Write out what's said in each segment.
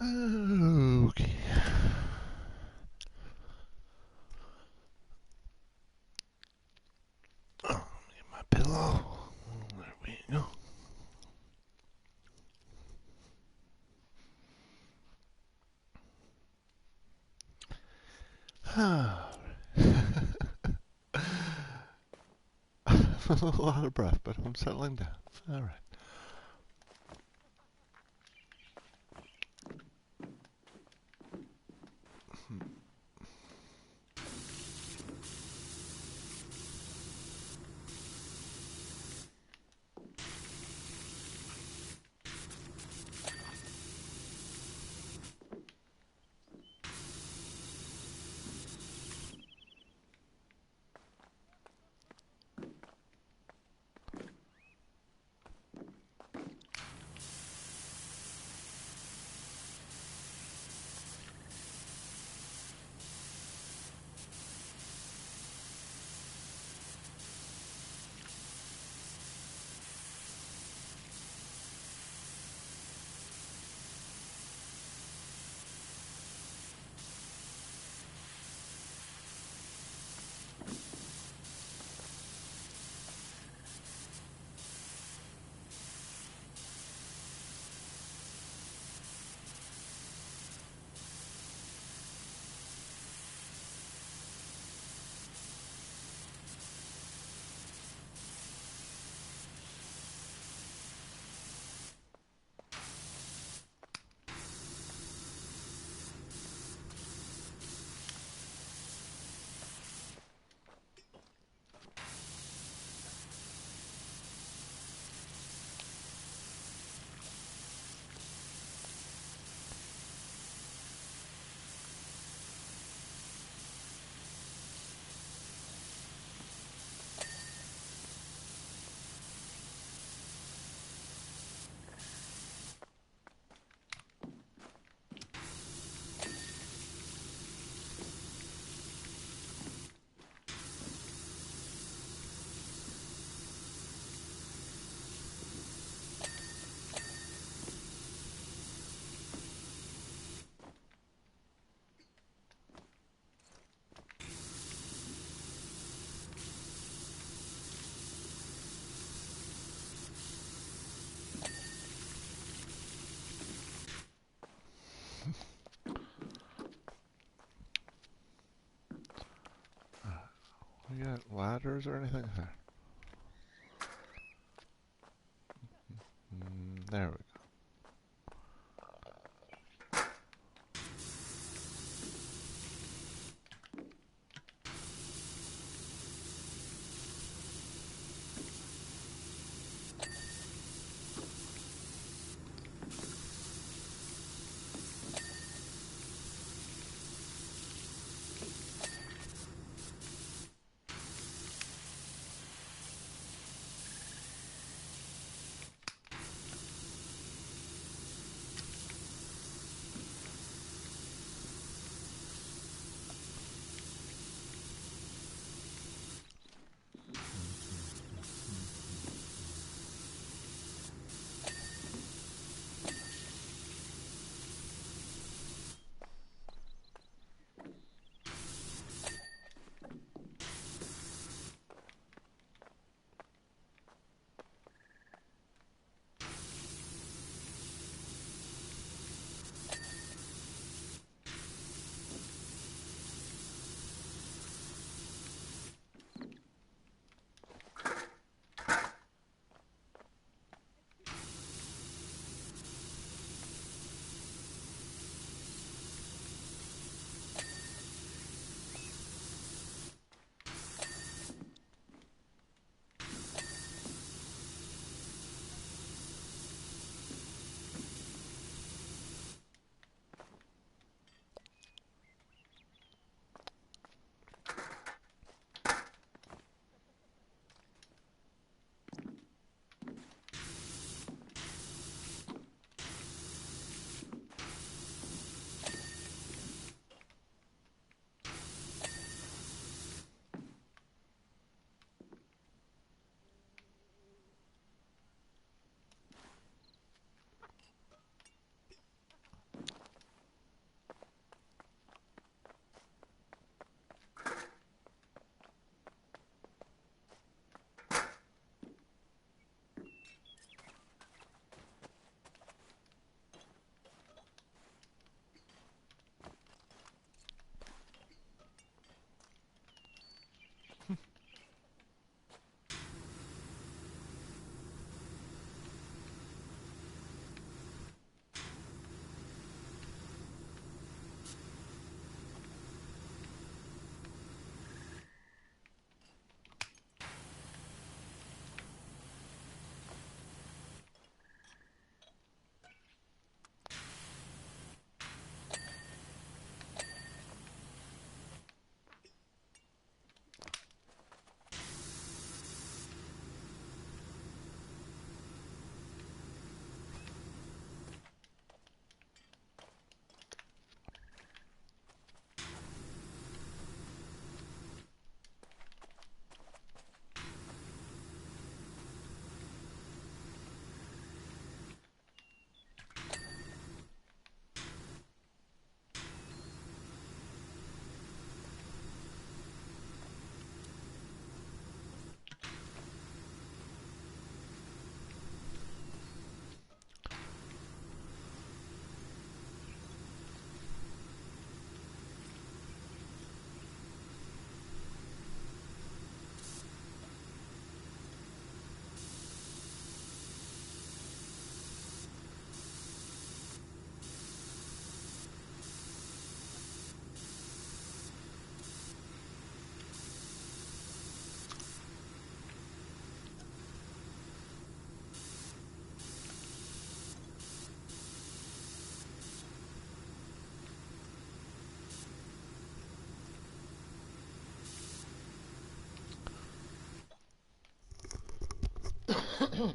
Okay. Oh, get my pillow. There we go. I'm a little out of breath, but I'm settling down. All right. We got ladders or anything? There we go. Hey.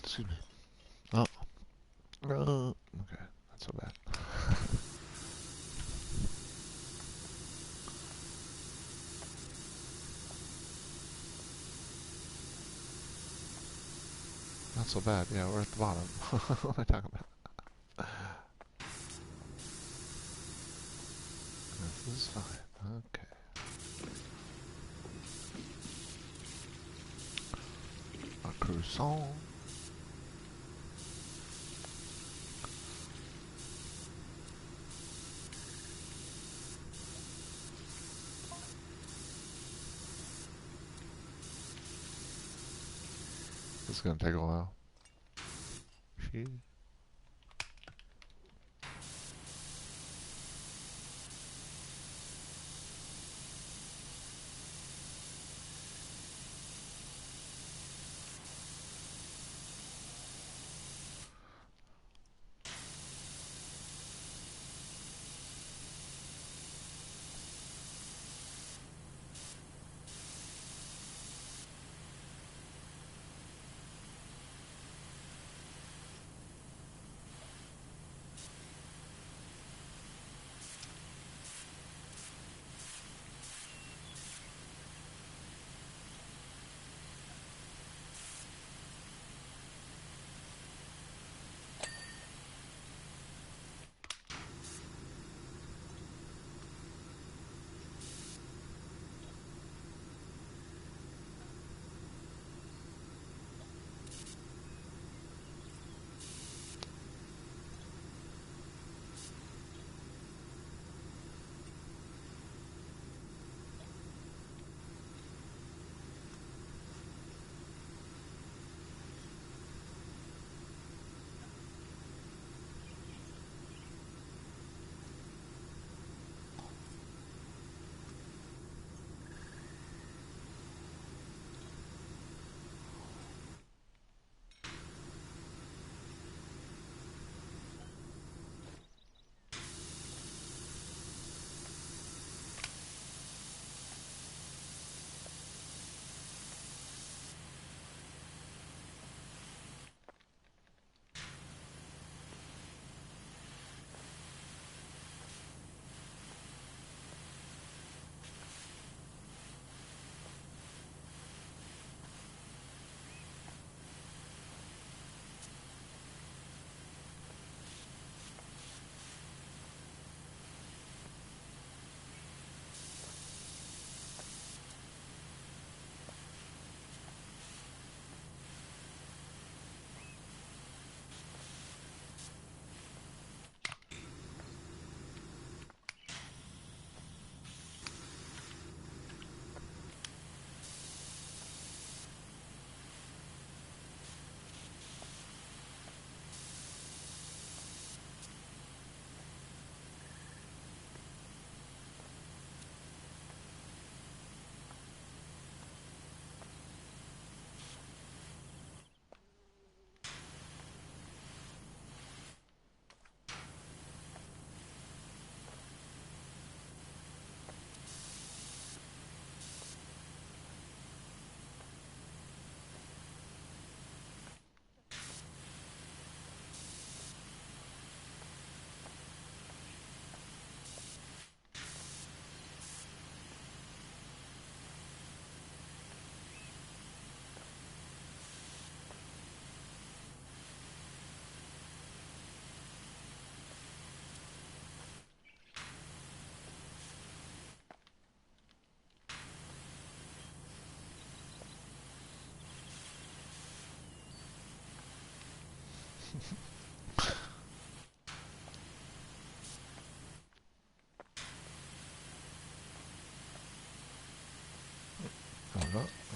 Excuse me. Oh. Okay. Not so bad. Not so bad. Yeah, we're at the bottom. What am I talking about? This is fine. Okay. A croissant. This is gonna take a while. She.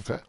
Okay.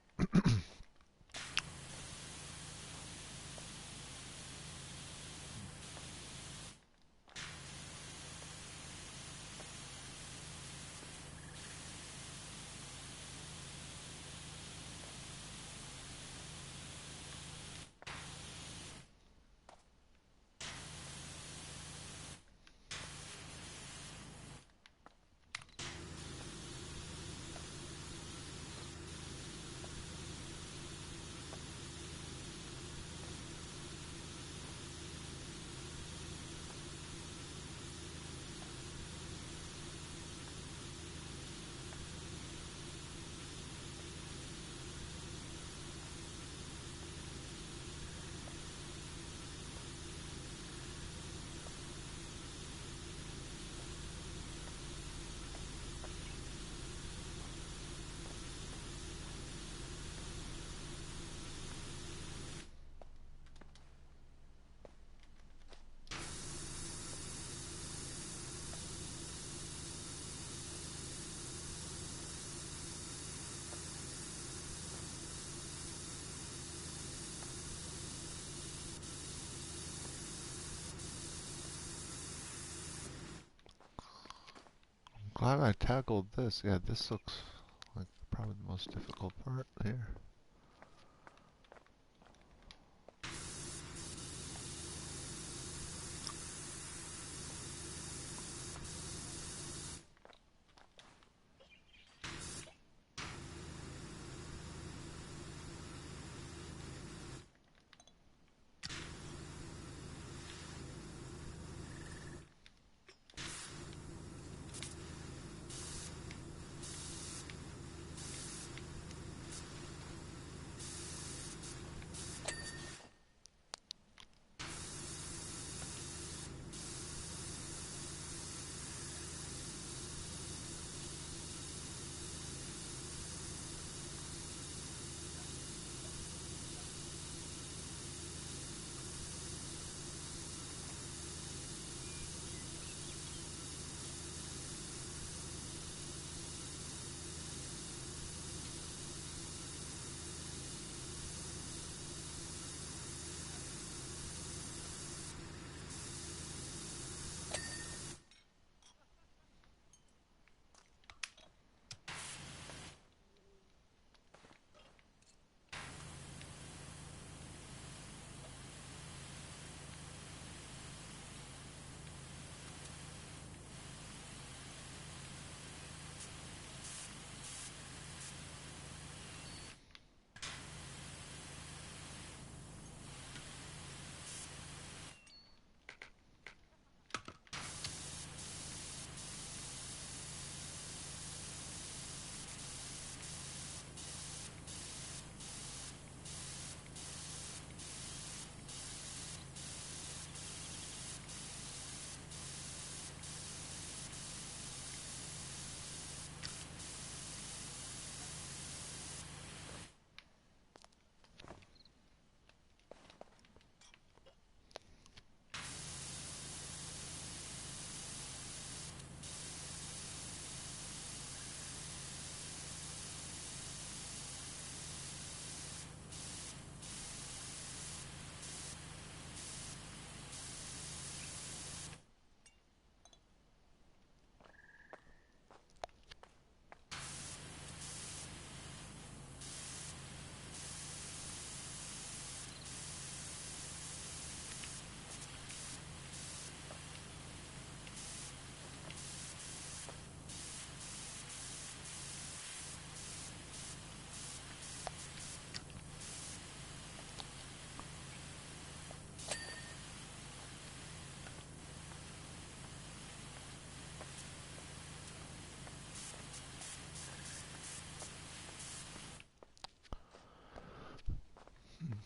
glad I tackled this. Yeah, this looks like probably the most difficult part here.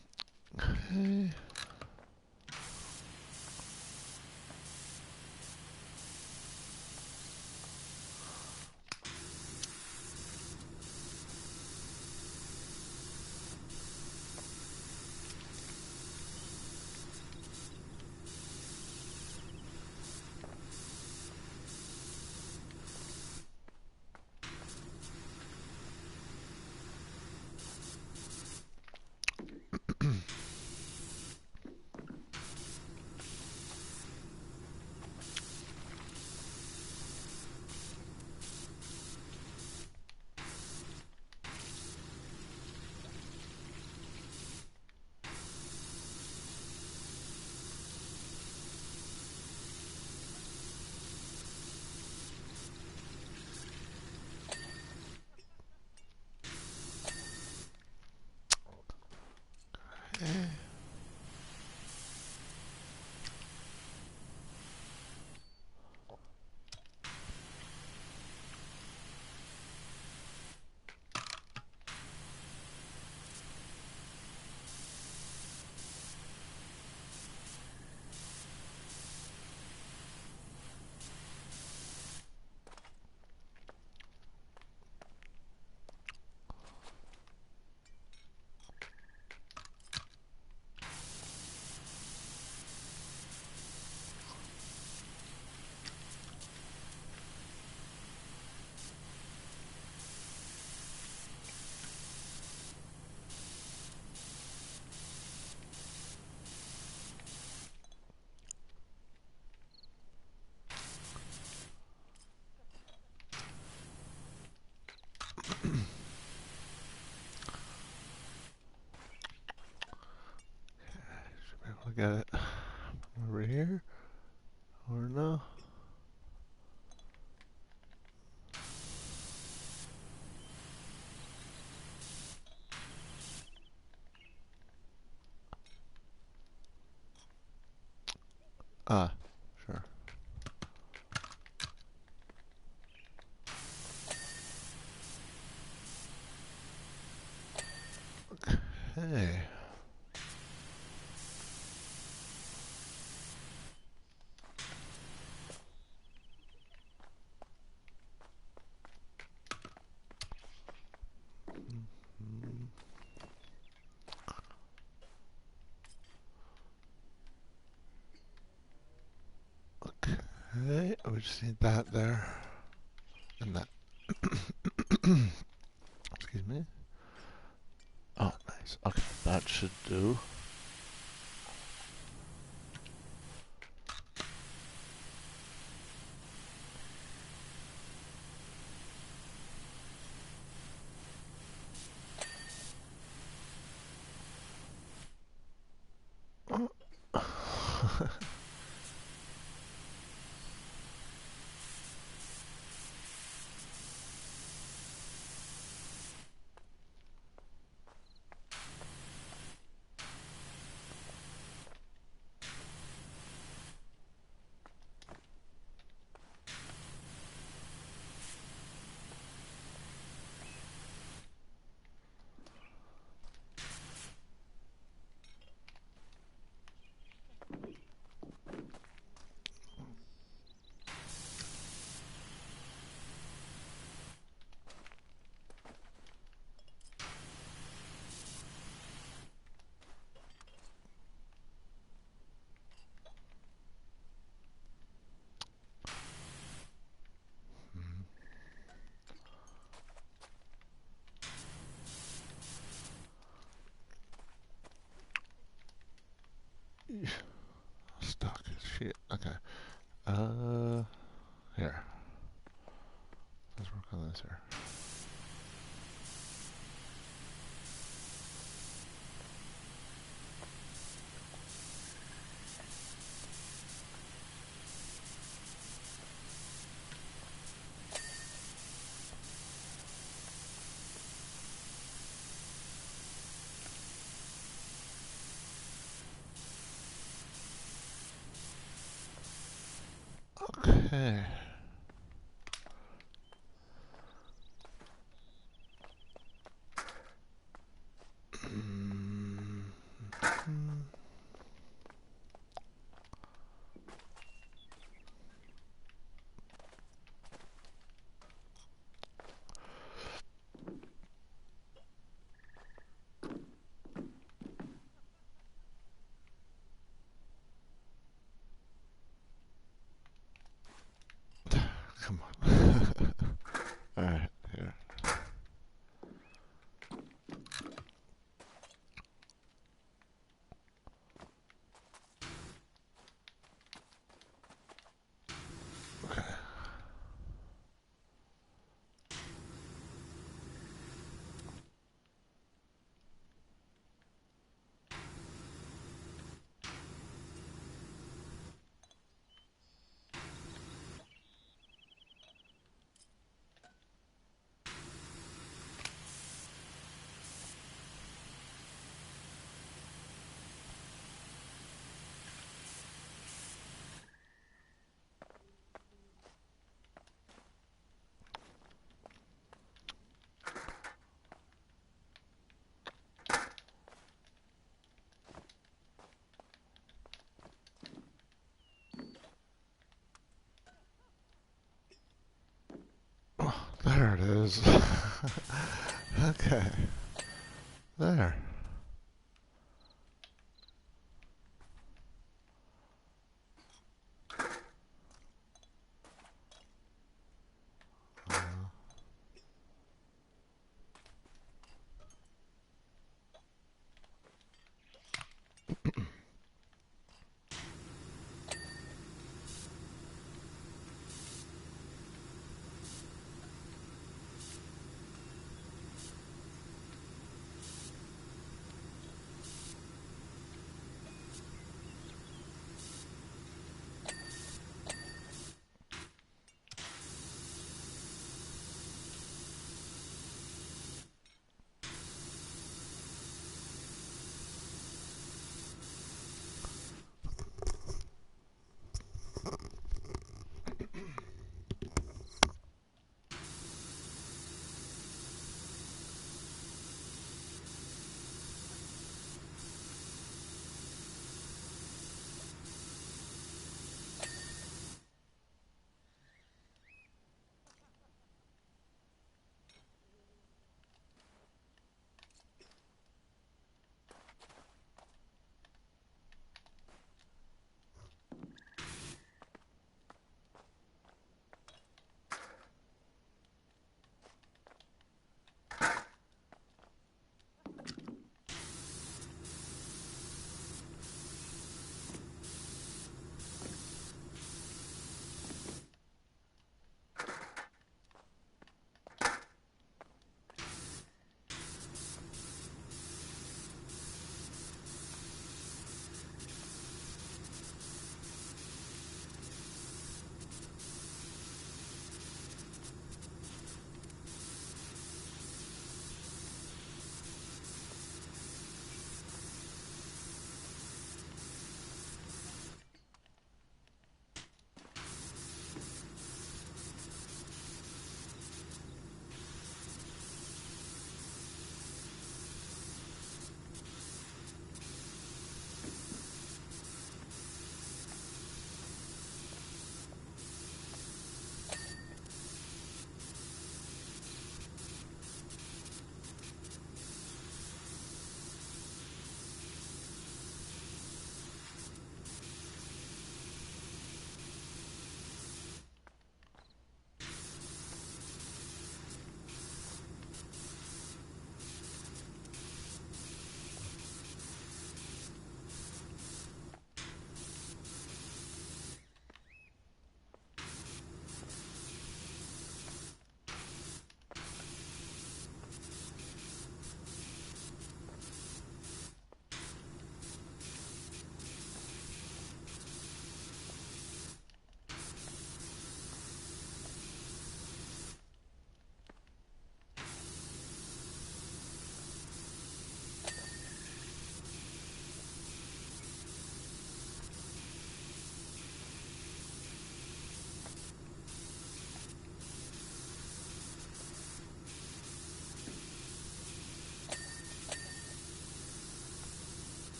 Okay. get it over here, or no? Ah, sure. Okay. Okay, we just need that there. And that. Excuse me. Oh, nice. Okay, that should do. Stuck. Shit. Okay. Here. Let's work on this here. Okay. Come on. Alright, here. Okay. There it is. Okay. There.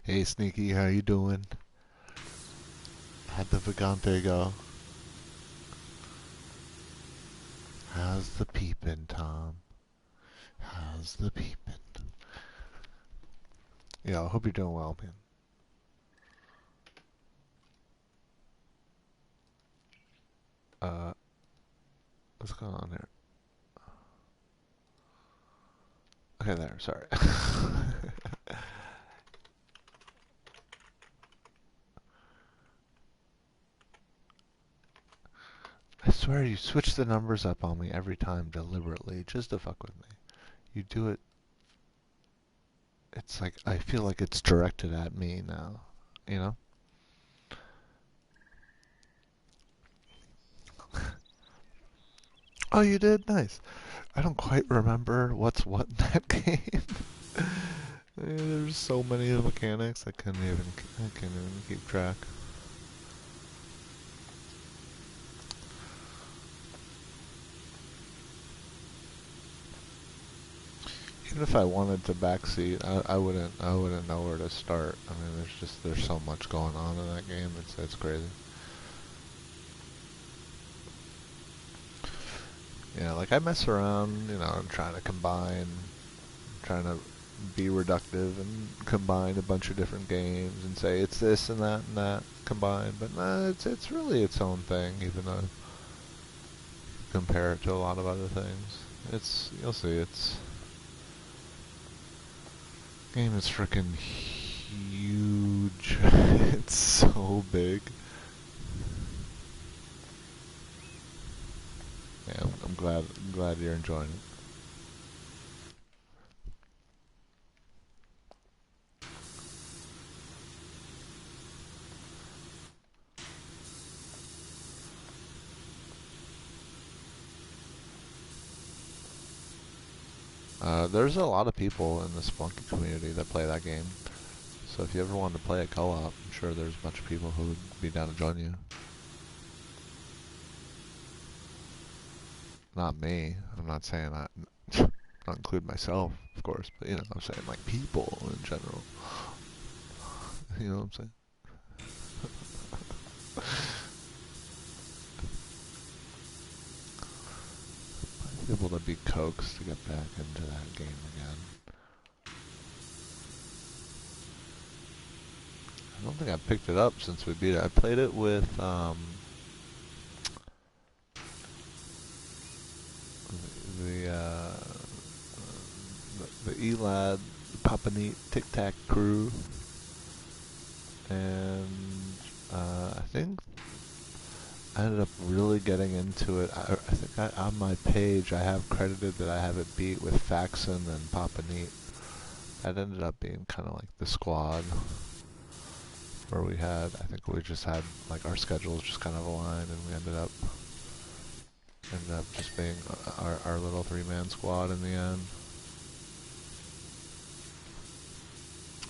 Hey, Sneaky, how you doing? How'd the Vagante go? How's the peepin', Tom? How's the peepin'? Yeah, I hope you're doing well, man. What's going on here? Okay, there, sorry. I swear you switch the numbers up on me every time deliberately, just to fuck with me. You do it. It's like, I feel like it's directed at me now, you know? Oh, you did? Nice. I don't quite remember what's what in that game. There's so many mechanics I couldn't even keep track. Even if I wanted to backseat, I wouldn't know where to start. I mean, there's so much going on in that game. It's crazy. Yeah, like I mess around, I'm trying to combine, trying to be reductive and combine a bunch of different games and say it's this and that combined. But nah, it's really its own thing, even though compare it to a lot of other things. You'll see, game is freaking huge. It's so big. Yeah, I'm glad you're enjoying it. There's a lot of people in the Splunky community that play that game. So if you ever wanted to play a co-op, I'm sure there's a bunch of people who would be down to join you. Not me. I'm not saying I not include myself, of course, but I'm saying like people in general. You know what I'm saying? Able to be coaxed to get back into that game again. I don't think I picked it up since we beat it. I played it with the Elad, Papa Neat, Tic Tac crew, and I think I ended up really getting into it. I think on my page I have credited that I have it beat with Faxon and Papa Neat. That ended up being kind of like the squad where I think we just had like our schedules just kind of aligned, and we ended up just being our little three-man squad in the end.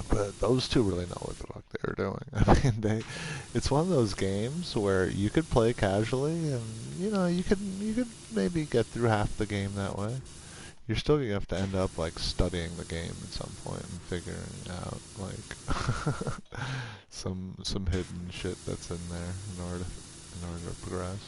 But those two really know what the fuck they were doing. I mean, it's one of those games where you could play casually, and you could maybe get through half the game that way. You're still gonna have to end up like studying the game at some point and figuring out like some hidden shit that's in there in order to progress.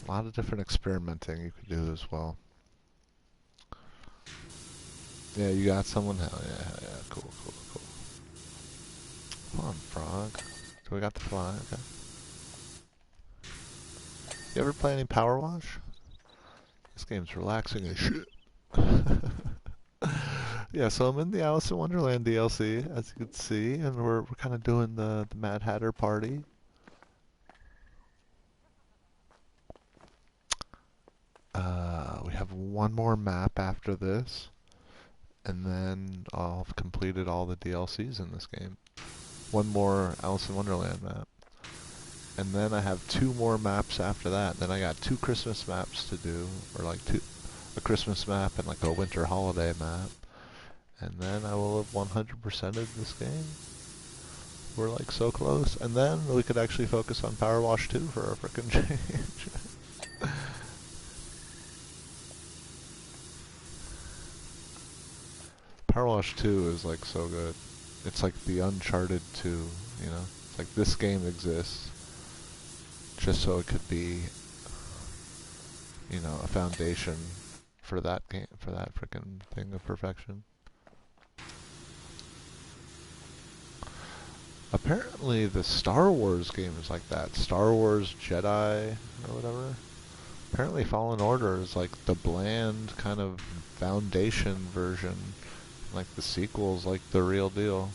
A lot of different experimenting you could do as well. Yeah, you got someone? Hell yeah, cool. Come on, frog. So we got the fly, okay. You ever play any Powerwash? This game's relaxing as shit. Yeah, so I'm in the Alice in Wonderland DLC, as you can see, and we're kind of doing the Mad Hatter party. We have one more map after this, and then I'll have completed all the DLCs in this game. One more Alice in Wonderland map. And then I have two more maps after that. Then I got two Christmas maps to do, or like a Christmas map and like a winter holiday map. And then I will have 100%ed this game. We're like so close, and then we could actually focus on Powerwash 2 for a frickin' change. Powerwash 2 is like so good. It's like the Uncharted 2, you know? It's like this game exists just so it could be, you know, a foundation for that game, for that frickin' thing of perfection. Apparently the Star Wars game is like that. Star Wars Jedi or whatever. Apparently Fallen Order is like the bland kind of foundation version. Like the sequel's like the real deal.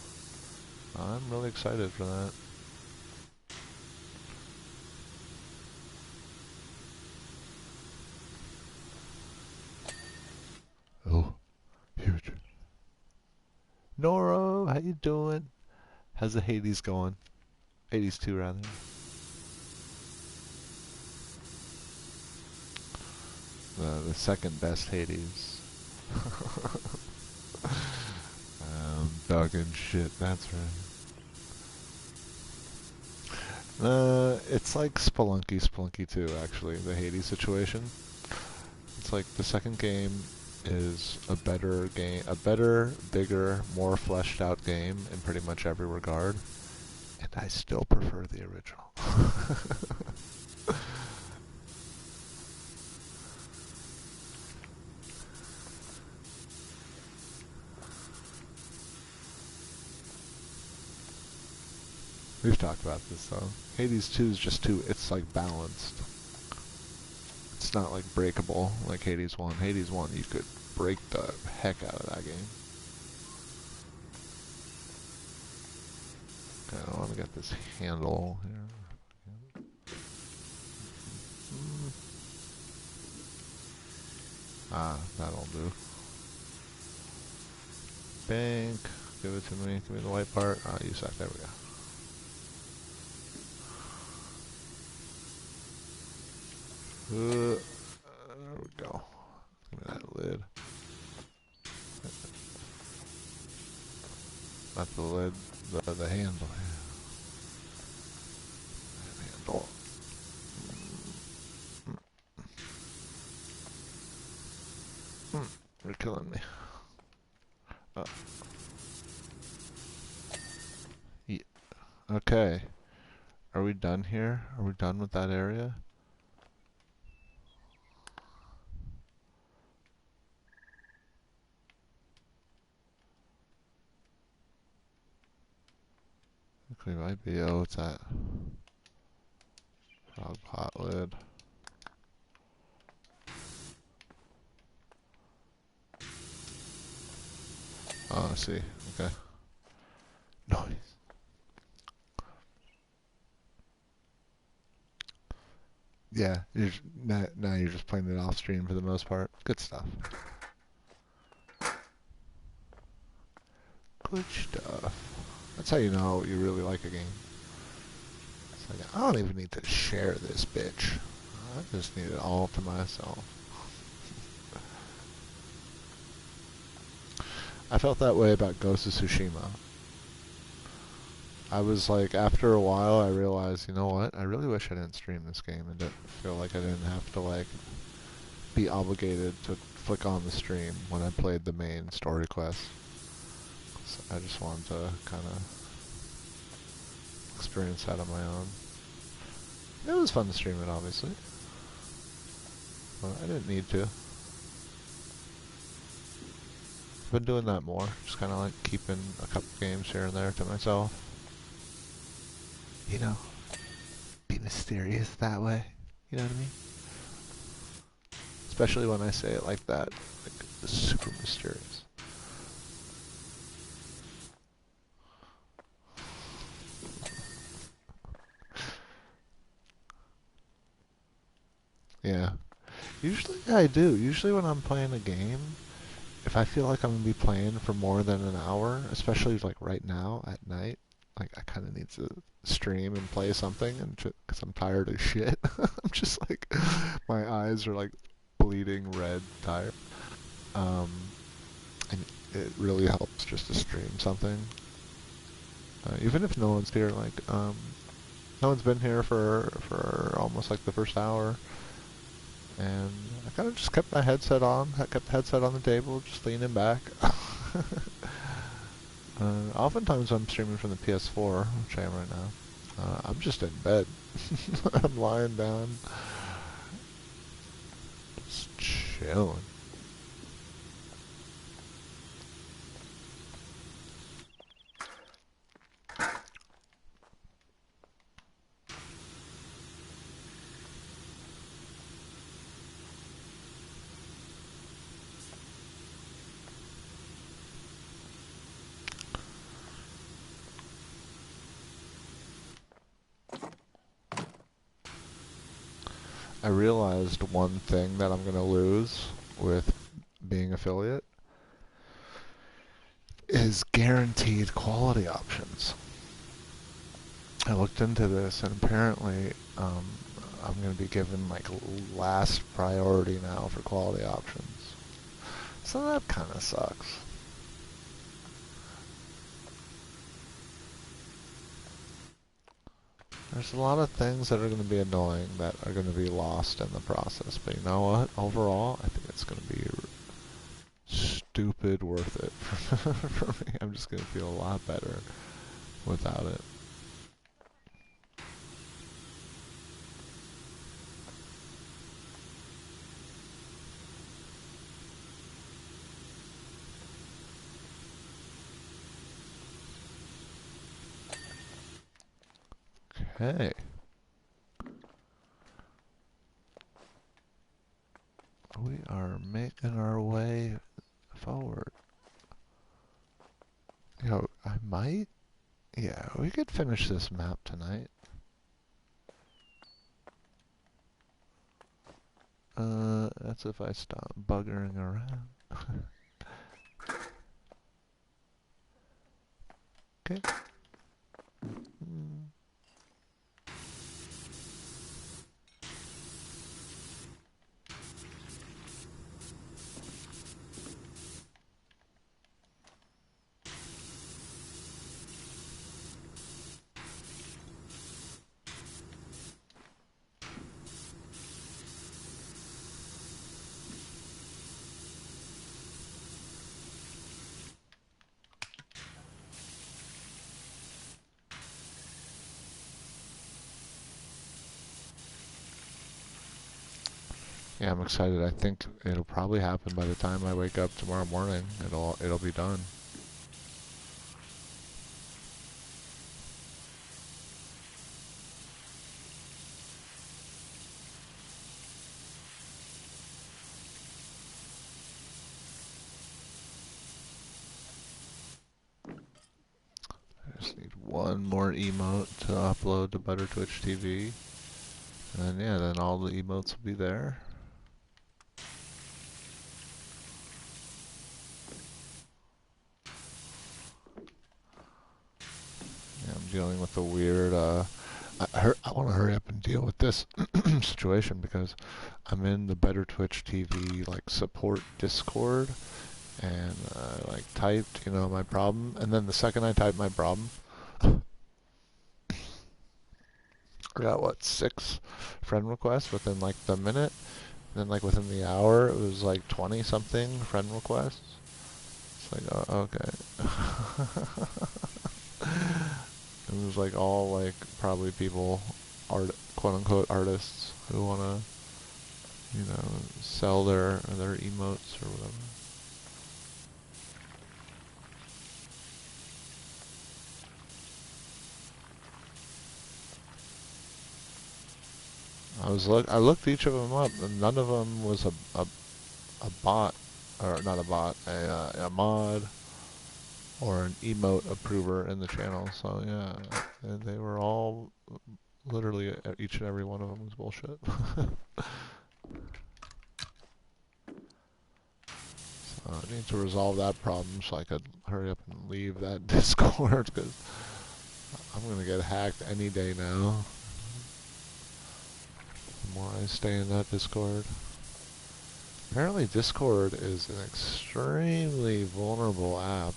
I'm really excited for that. Oh, huge. Noro, how you doing? How's the Hades going? Hades 2 rather. The second best Hades. Talking shit, that's right. It's like Spelunky 2 actually, the Hades situation. It's like the second game is a better game, a better, bigger, more fleshed out game in pretty much every regard. And I still prefer the original. We've talked about this though. Hades 2 is just too, it's like balanced. It's not like breakable like Hades 1. Hades 1, you could break the heck out of that game. Okay, I want to get this handle here. Ah, that'll do. Bank, give it to me. Give me the white part. Ah, use that. There we go. There we go. Give me that lid. Not the lid, the handle. Handle. You're killing me. Yeah. Okay. Are we done here? Are we done with that area? We might be. Oh, what's that? Frog pot lid. Oh, I see. Okay. Nice. Yeah, now you're just playing it off stream for the most part. Good stuff. Good stuff. That's how you know you really like a game. It's like, I don't even need to share this bitch. I just need it all to myself. I felt that way about Ghost of Tsushima. I was like, after a while, I realized, you know what? I really wish I didn't stream this game and didn't feel like I didn't have to like be obligated to flick on the stream when I played the main story quest. So I just wanted to kind of experience that on my own. It was fun to stream it, obviously, but I didn't need to. I've been doing that more, just kind of like keeping a couple games here and there to myself. You know, be mysterious that way. You know what I mean? Especially when I say it like that, like super mysterious. Yeah. Usually I do. Usually when I'm playing a game, if I feel like I'm gonna be playing for more than an hour, especially like right now at night, like I kind of need to stream and play something, and because I'm tired as shit. I'm just like, my eyes are like bleeding red, tired. And it really helps just to stream something. Even if no one's here, like, no one's been here for almost like the first hour, and I kind of just kept my headset on. I kept the headset on the table, just leaning back. Oftentimes I'm streaming from the PS4, which I am right now. I'm just in bed. I'm lying down, just chilling. I realized one thing that I'm going to lose with being affiliate is guaranteed quality options. I looked into this, and apparently I'm going to be given like last priority now for quality options. So that kind of sucks. There's a lot of things that are going to be annoying that are going to be lost in the process. But you know what? Overall, I think it's going to be stupid worth it for me. I'm just going to feel a lot better without it. Okay. We are making our way forward. Yo, I might... Yeah, we could finish this map tonight. That's if I stop buggering around. Okay. Mm. Yeah, I'm excited. I think it'll probably happen by the time I wake up tomorrow morning. It'll be done. I just need one more emote to upload to Better Twitch TV. And then, yeah, then all the emotes will be there. Yeah, I'm dealing with the weird, I want to hurry up and deal with this situation because I'm in the Better Twitch TV, like, support Discord, and I, like, typed, you know, my problem, and then the second I typed my problem, I got, what, 6 friend requests within, like, the minute? And then, like, within the hour, it was, like, 20-something friend requests. It's like, oh, okay. It was, like, all, like, probably people, quote-unquote artists who want to, you know, sell their emotes or whatever. I looked each of them up, and none of them was a bot, or not a bot, a mod, or an emote approver in the channel. So yeah, and they were all literally each and every one of them was bullshit. So I need to resolve that problem so I could hurry up and leave that Discord because I'm gonna get hacked any day now. The more I stay in that Discord. Apparently Discord is an extremely vulnerable app.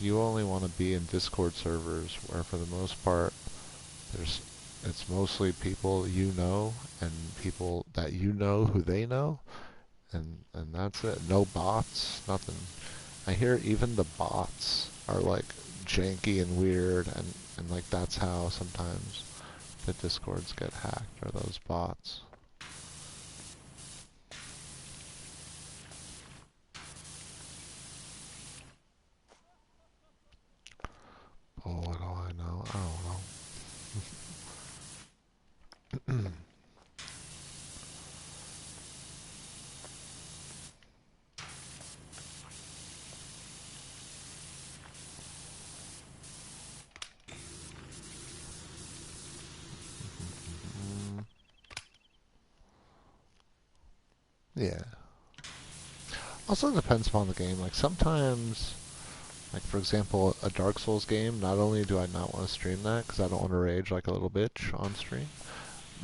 you only want to be in Discord servers where for the most part there's it's mostly people you know and people that you know who they know, and that's it. No bots, nothing. I hear even the bots are like janky and weird, and like that's how sometimes the Discords get hacked, are those bots. Oh, what do I know? I don't know. Yeah. Also depends upon the game. Like sometimes, like for example, a Dark Souls game, not only do I not want to stream that because I don't want to rage like a little bitch on stream,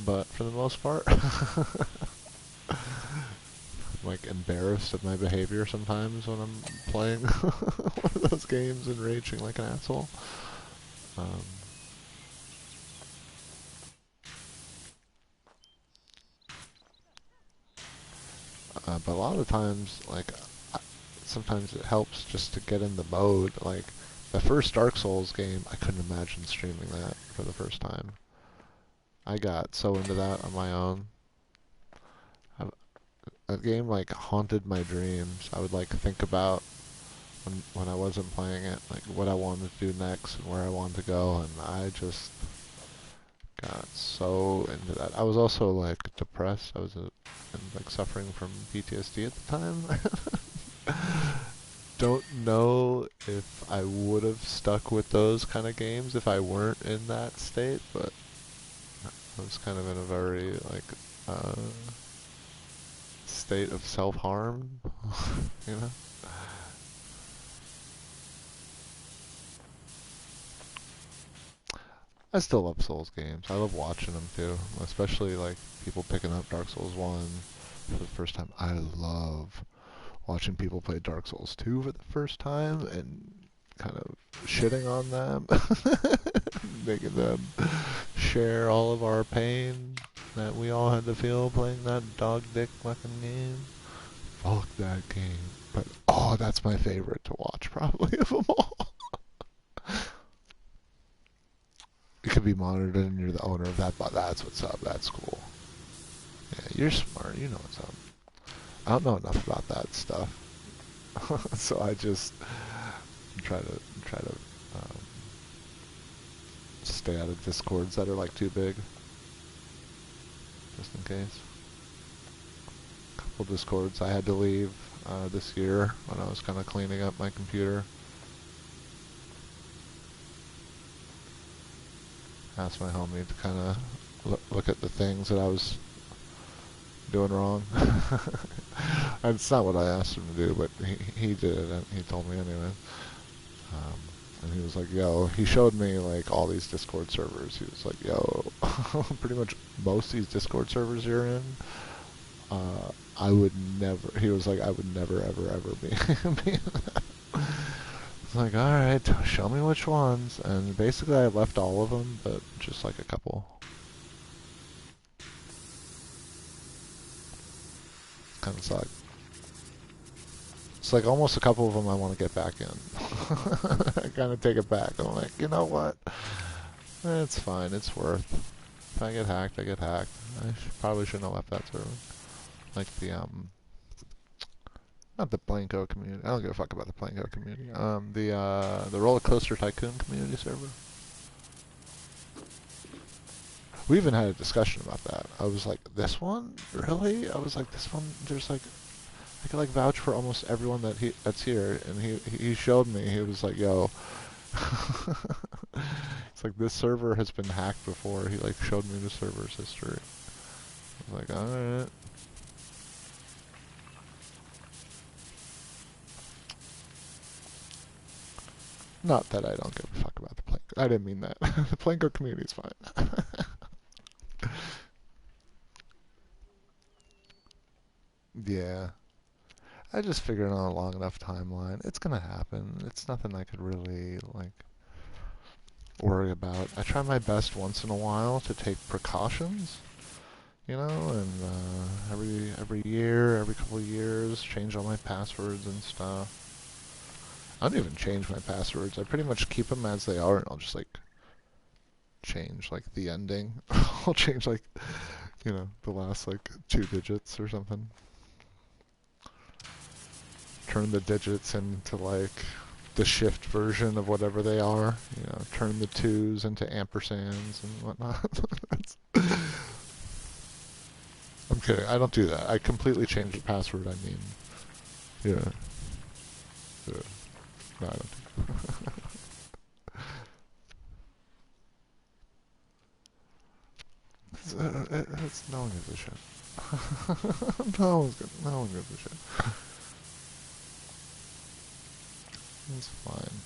but for the most part, I'm like embarrassed of my behavior sometimes when I'm playing one of those games and raging like an asshole. Um, but a lot of times, like sometimes it helps just to get in the mode. Like the first Dark Souls game, I couldn't imagine streaming that for the first time. I got so into that on my own. That game like haunted my dreams. I would like think about when I wasn't playing it, like what I wanted to do next and where I wanted to go, and I just got so into that. I was also like depressed. I was and like suffering from PTSD at the time. Don't know if I would have stuck with those kind of games if I weren't in that state, but I was kind of in a very like uh, state of self-harm, you know. I still love Souls games. I love watching them too, especially like people picking up Dark Souls 1 for the first time. I love watching people play Dark Souls 2 for the first time and kind of shitting on them, making them share all of our pain that we all had to feel playing that dog dick fucking game. Fuck that game. But oh, that's my favorite to watch probably of them all. It could be monitored and you're the owner of that, but that's what's up. That's cool. Yeah, you're smart. You know what's up. I don't know enough about that stuff, so I just try to um, stay out of discords that are like too big, just in case. A couple discords I had to leave this year when I was kind of cleaning up my computer. Asked my homie to kind of look at the things that I was doing wrong. It's not what I asked him to do, but he did it, and he told me anyway. Um, and he was like, yo, he showed me like all these Discord servers. He was like, yo, pretty much most of these Discord servers you're in, I would never, he was like, I would never, ever, ever be, be in that. It's like, alright, show me which ones. And basically I left all of them, but just like a couple. Kind of suck. It's like almost a couple of them I want to get back in. I kind of take it back. I'm like, you know what? It's fine. It's worth. If I get hacked, I get hacked. Probably shouldn't have left that server. Like the not the Blanco community. I don't give a fuck about the Blanco community. The Roller Coaster Tycoon community server. We even had a discussion about that. I was like, this one, really? I was like, this one. There's like, I could like vouch for almost everyone that's here, and he showed me. He was like, yo. It's like this server has been hacked before. He like showed me the server's history. I was like, alright. Not that I don't give a fuck about the Planko. I didn't mean that. The Planko community is fine. Yeah. I just figured on a long enough timeline, it's gonna happen. It's nothing I could really, like, worry about. I try my best once in a while to take precautions, you know, and every year, every couple of years, change all my passwords and stuff. I don't even change my passwords. I pretty much keep them as they are, and I'll just, like, change, like, the ending. I'll change, like, you know, the last, like, 2 digits or something. Turn the digits into, like, the shift version of whatever they are. You know, turn the 2s into ampersands and whatnot. I'm kidding. I don't do that. I completely change the password. I mean, yeah. Yeah. No, I don't do it's no one gives a shit. No one gives a shit. It's fine.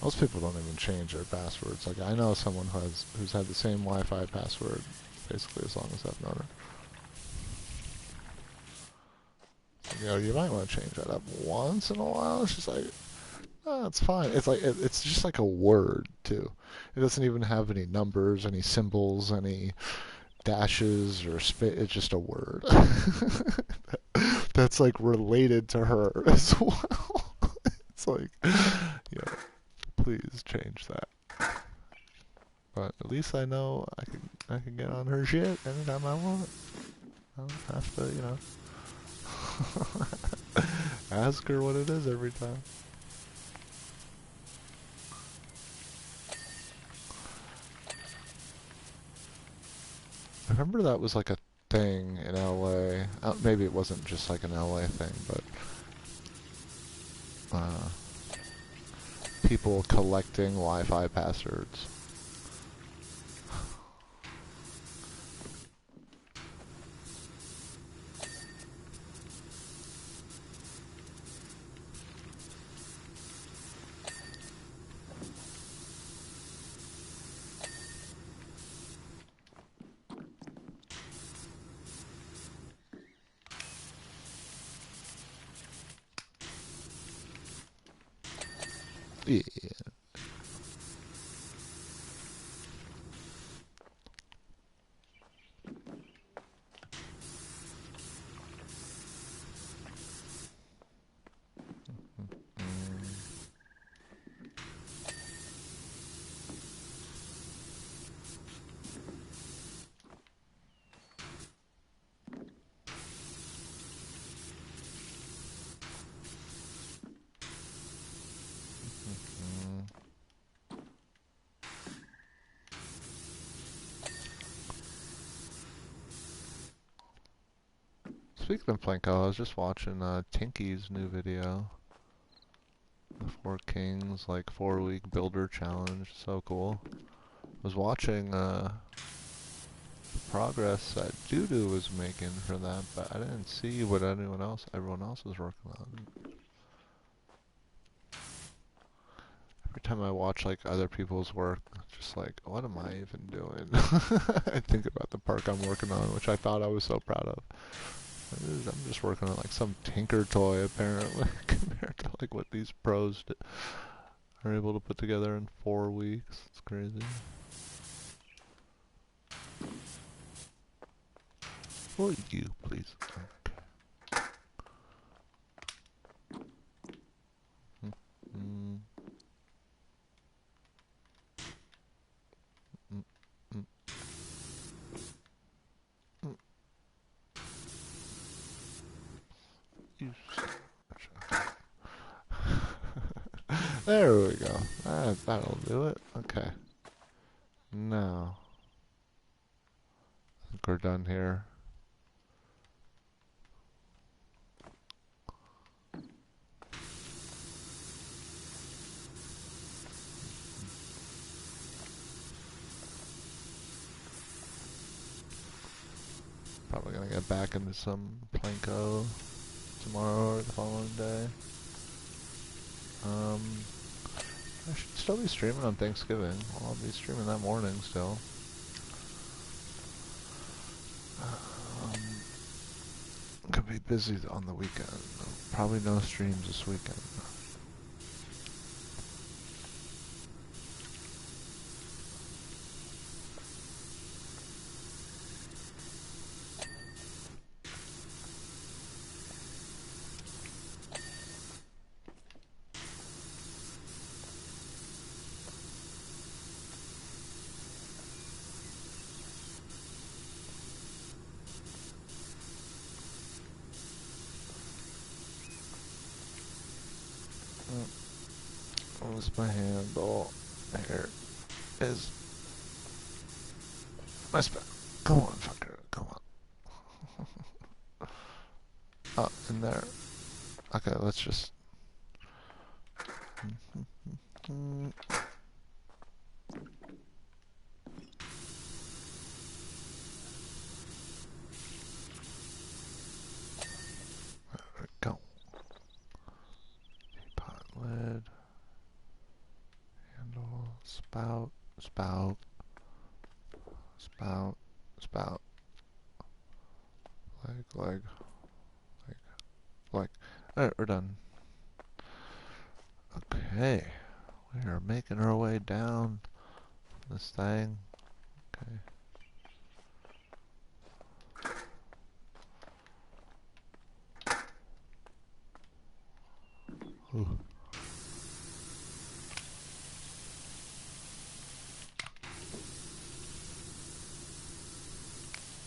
Most people don't even change their passwords. Like, I know someone who's had the same Wi-Fi password basically as long as I've known her. You know, you might want to change that up once in a while. She's like, oh, it's fine. It's like it's just like a word too. It doesn't even have any numbers, any symbols, any dashes or space. It's just a word that's like related to her as well. It's like, yeah, please change that. But at least I know I can get on her shit anytime I want. I don't have to, you know, ask her what it is every time. I remember that was like a thing in LA. Maybe it wasn't just like an LA thing, but people collecting Wi-Fi passwords. Yeah. Speaking of Plinko, I was just watching Tinky's new video. The Four Kings, like 4-week builder challenge. So cool. I was watching the progress that Dudu was making for that, but I didn't see what everyone else was working on. Every time I watch like other people's work, it's just like, what am I even doing? I think about the park I'm working on, which I thought I was so proud of. I'm just working on like some tinker toy apparently, compared to like what these pros are able to put together in 4 weeks. It's crazy. For you, please. Okay. Mm, mm, mm, mm. You There we go. That'll do it. Okay. Now, I think we're done here. Probably gonna get back into some Plinko tomorrow or the following day. I should still be streaming on Thanksgiving. I'll be streaming that morning still. Could be busy on the weekend. Probably no streams this weekend. What was my handle? Here is my spec. Come on, fucker. Come on. Oh, in there. Okay, let's just... There we go. Teapot lid. Handle. Spout. Spout. Spout. Spout. Leg. Alright, we're done. Okay. We are making our way down this thing. Okay. Ooh.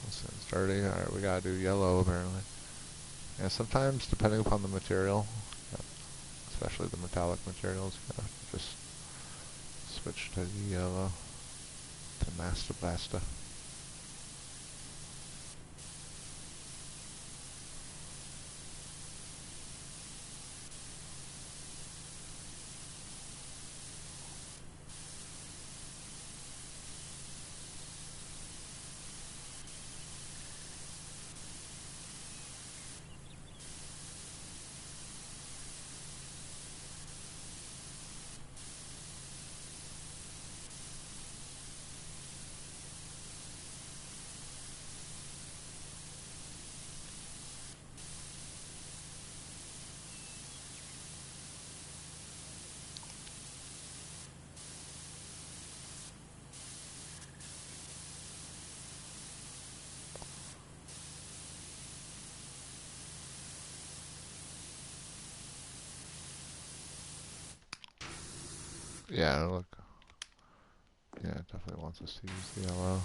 This thing's dirty. Alright, we gotta do yellow apparently. Yeah, sometimes depending upon the material, especially the metallic materials, you gotta just switch to the yellow, to Master Blaster. Yeah, look. Yeah, it definitely wants us to use the yellow.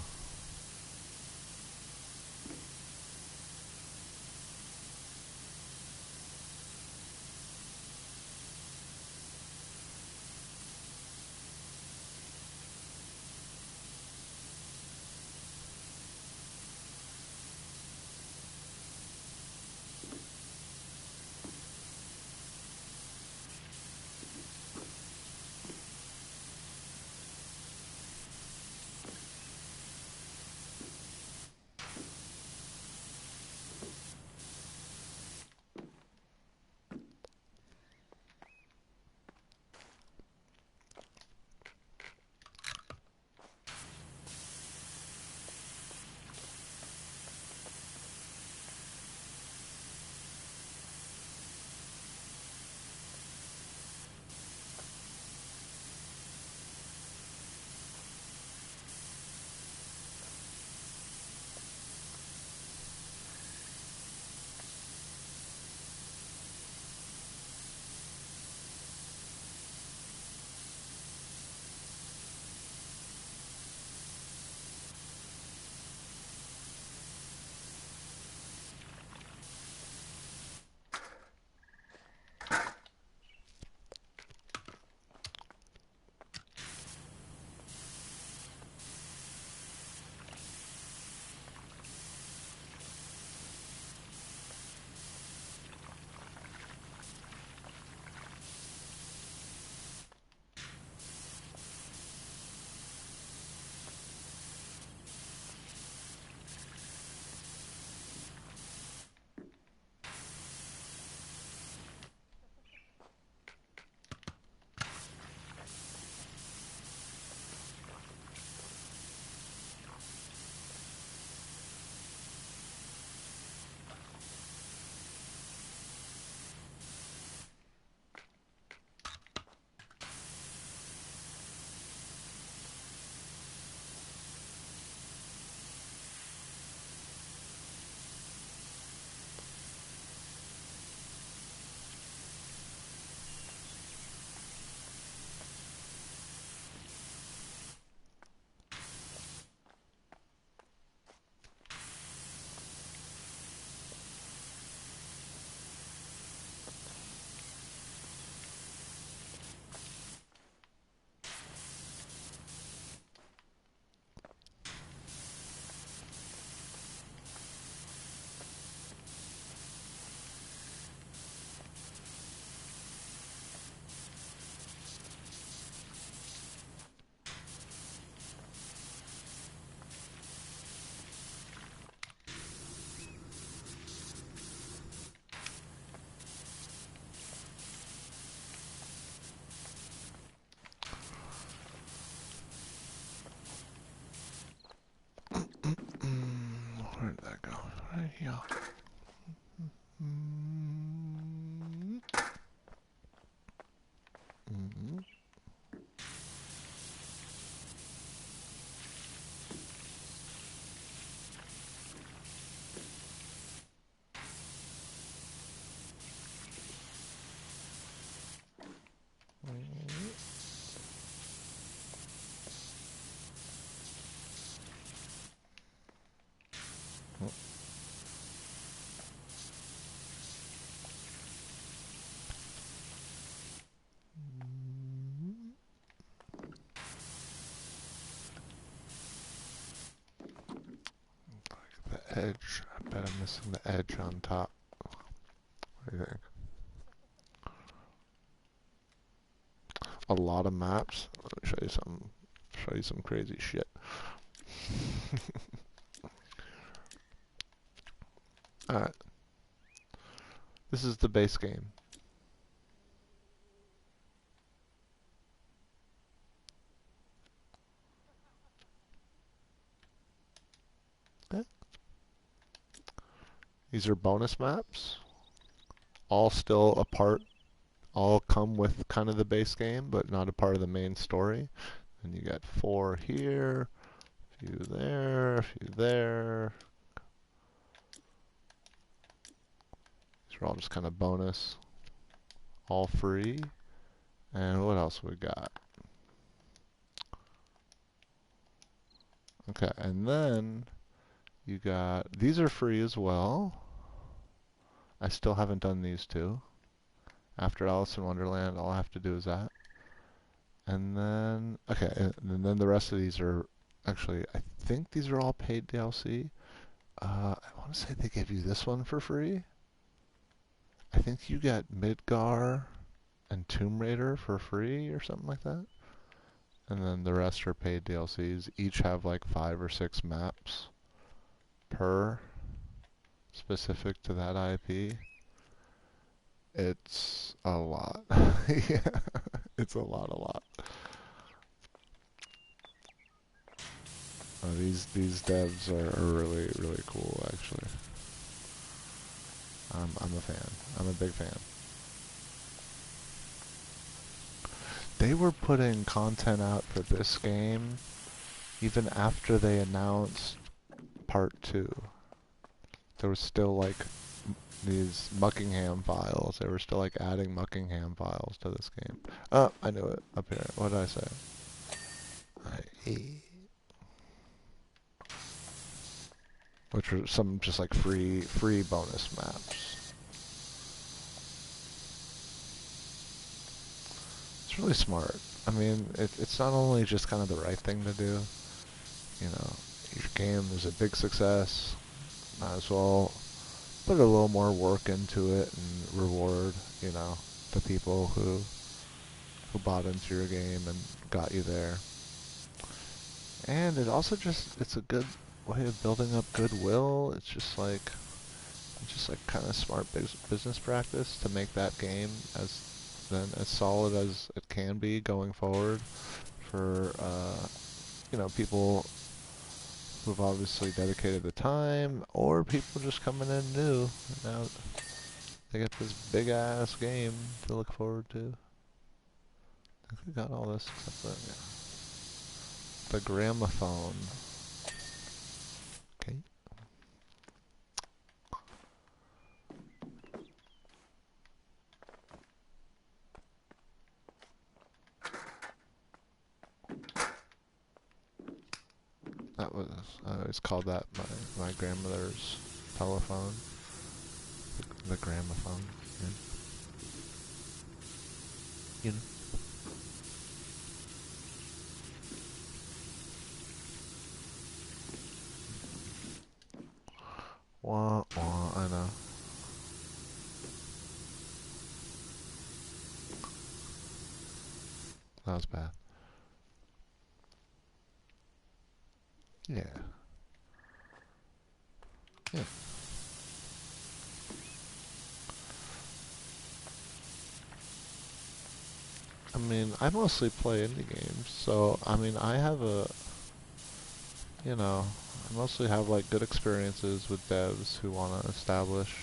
go. Mm. Mm. The edge. I bet I'm missing the edge on top. What do you think? A lot of maps. Let me show you some. Show you some crazy shit. Alright. This is the base game. Okay. These are bonus maps. All still a part. All come with kind of the base game, but not a part of the main story. And you got 4 here, a few there, a few there. These are all just kind of bonus. All free. And what else we got? Okay, and then you got, these are free as well. I still haven't done these two. After Alice in Wonderland, all I have to do is that. And then, okay, and then the rest of these are, actually, I think these are all paid DLC. I want to say they gave you this one for free. I think you got Midgar and Tomb Raider for free or something like that. And then the rest are paid DLCs. Each have like 5 or 6 maps per specific to that IP. It's a lot. Yeah, it's a lot. These devs are really cool actually. I'm a fan. I'm a big fan. They were putting content out for this game even after they announced part 2. There was still like these Muckingham files. They were still like adding Muckingham files to this game. Oh, I knew it. Up here. What did I say? Which were some just like free bonus maps. It's really smart. I mean, it's not only just kind of the right thing to do. You know, your game is a big success. Might as well put a little more work into it and reward, you know, the people who bought into your game and got you there. And it also it's a good way of building up goodwill. It's just like kind of smart business practice to make that game as solid as it can be going forward for you know, people who've obviously dedicated the time, or people just coming in new. Now they get this big ass game to look forward to. I think we got all this except the gramophone. Okay. That was, I always called that my grandmother's telephone. The gramophone. Yeah. You know. Wah, wah, I know. That was bad. Yeah. Yeah. I mean, I mostly play indie games, so, I mean, I have a, you know, I mostly have like good experiences with devs who want to establish,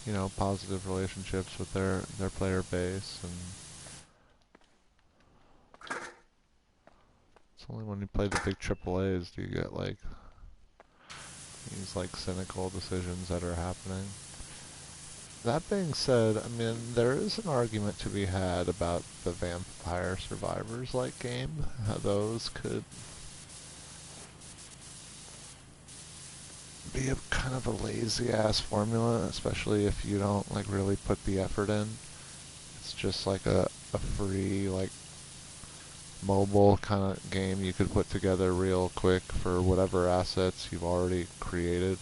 you know, positive relationships with their player base, and it's only when you play the big AAAs do you get like these like cynical decisions that are happening. That being said, I mean, there is an argument to be had about the Vampire Survivors like game. How those could be a kind of a lazy ass formula, especially if you don't like really put the effort in. It's just like a free like mobile kind of game you could put together real quick for whatever assets you've already created,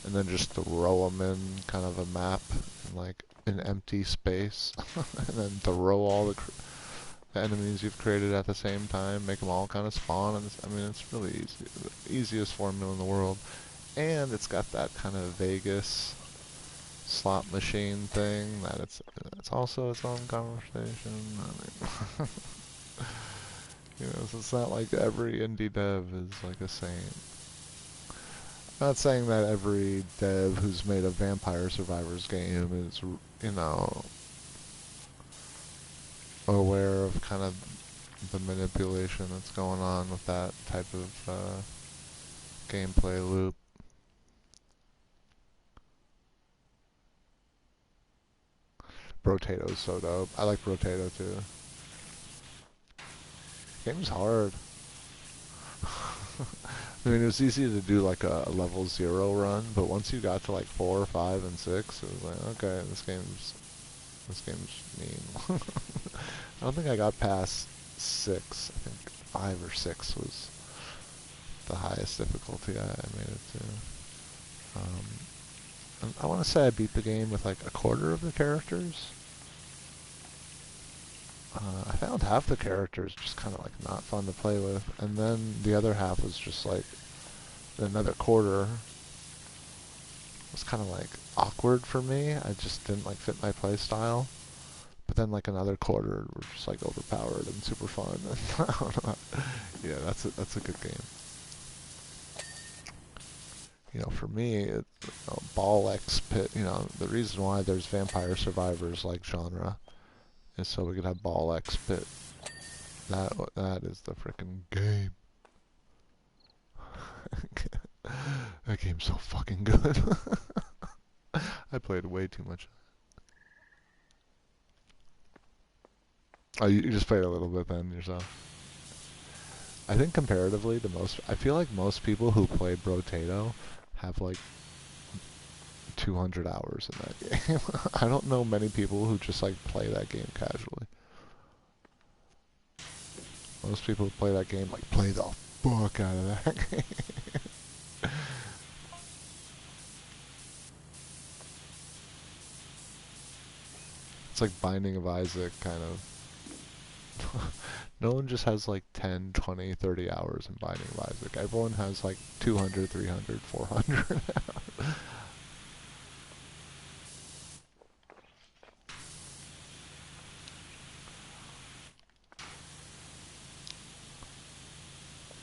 and then just throw them in kind of a map in like an empty space, and then throw all the enemies you've created at the same time, make them all kind of spawn. And I mean, it's really easy, the easiest formula in the world, and it's got that kind of Vegas slot machine thing that it's also its own conversation. I mean, you know, so it's not like every indie dev is like a saint. I'm not saying that every dev who's made a Vampire Survivors game is, you know, aware of kind of the manipulation that's going on with that type of gameplay loop. Brotato's so dope. I like Brotato too. Game's hard. I mean, it was easy to do like a level 0 run, but once you got to like 4, 5, and 6, it was like, okay, this game's mean. I don't think I got past 6. I think 5 or 6 was the highest difficulty I made it to. I want to say I beat the game with like a quarter of the characters. I found half the characters just kind of like not fun to play with, and then the other half was just like another quarter was kind of like awkward for me. I just didn't like fit my play style. But then like another quarter were just like overpowered and super fun. I don't know. Yeah, that's a good game. You know, for me, Ball X Pit. You know, the reason why there's Vampire Survivors like genre is so we could have Ball X Pit. That is the frickin' game. That game's so fucking good. I played way too much. Oh, you just played a little bit then yourself. I think comparatively, I feel like most people who play Brotato have like 200 hours in that game. I don't know many people who just like play that game casually. Most people who play that game like play the fuck out of that game. It's like Binding of Isaac, kind of. No one just has like 10, 20, 30 hours in Binding of Isaac. Everyone has like 200, 300, 400 hours.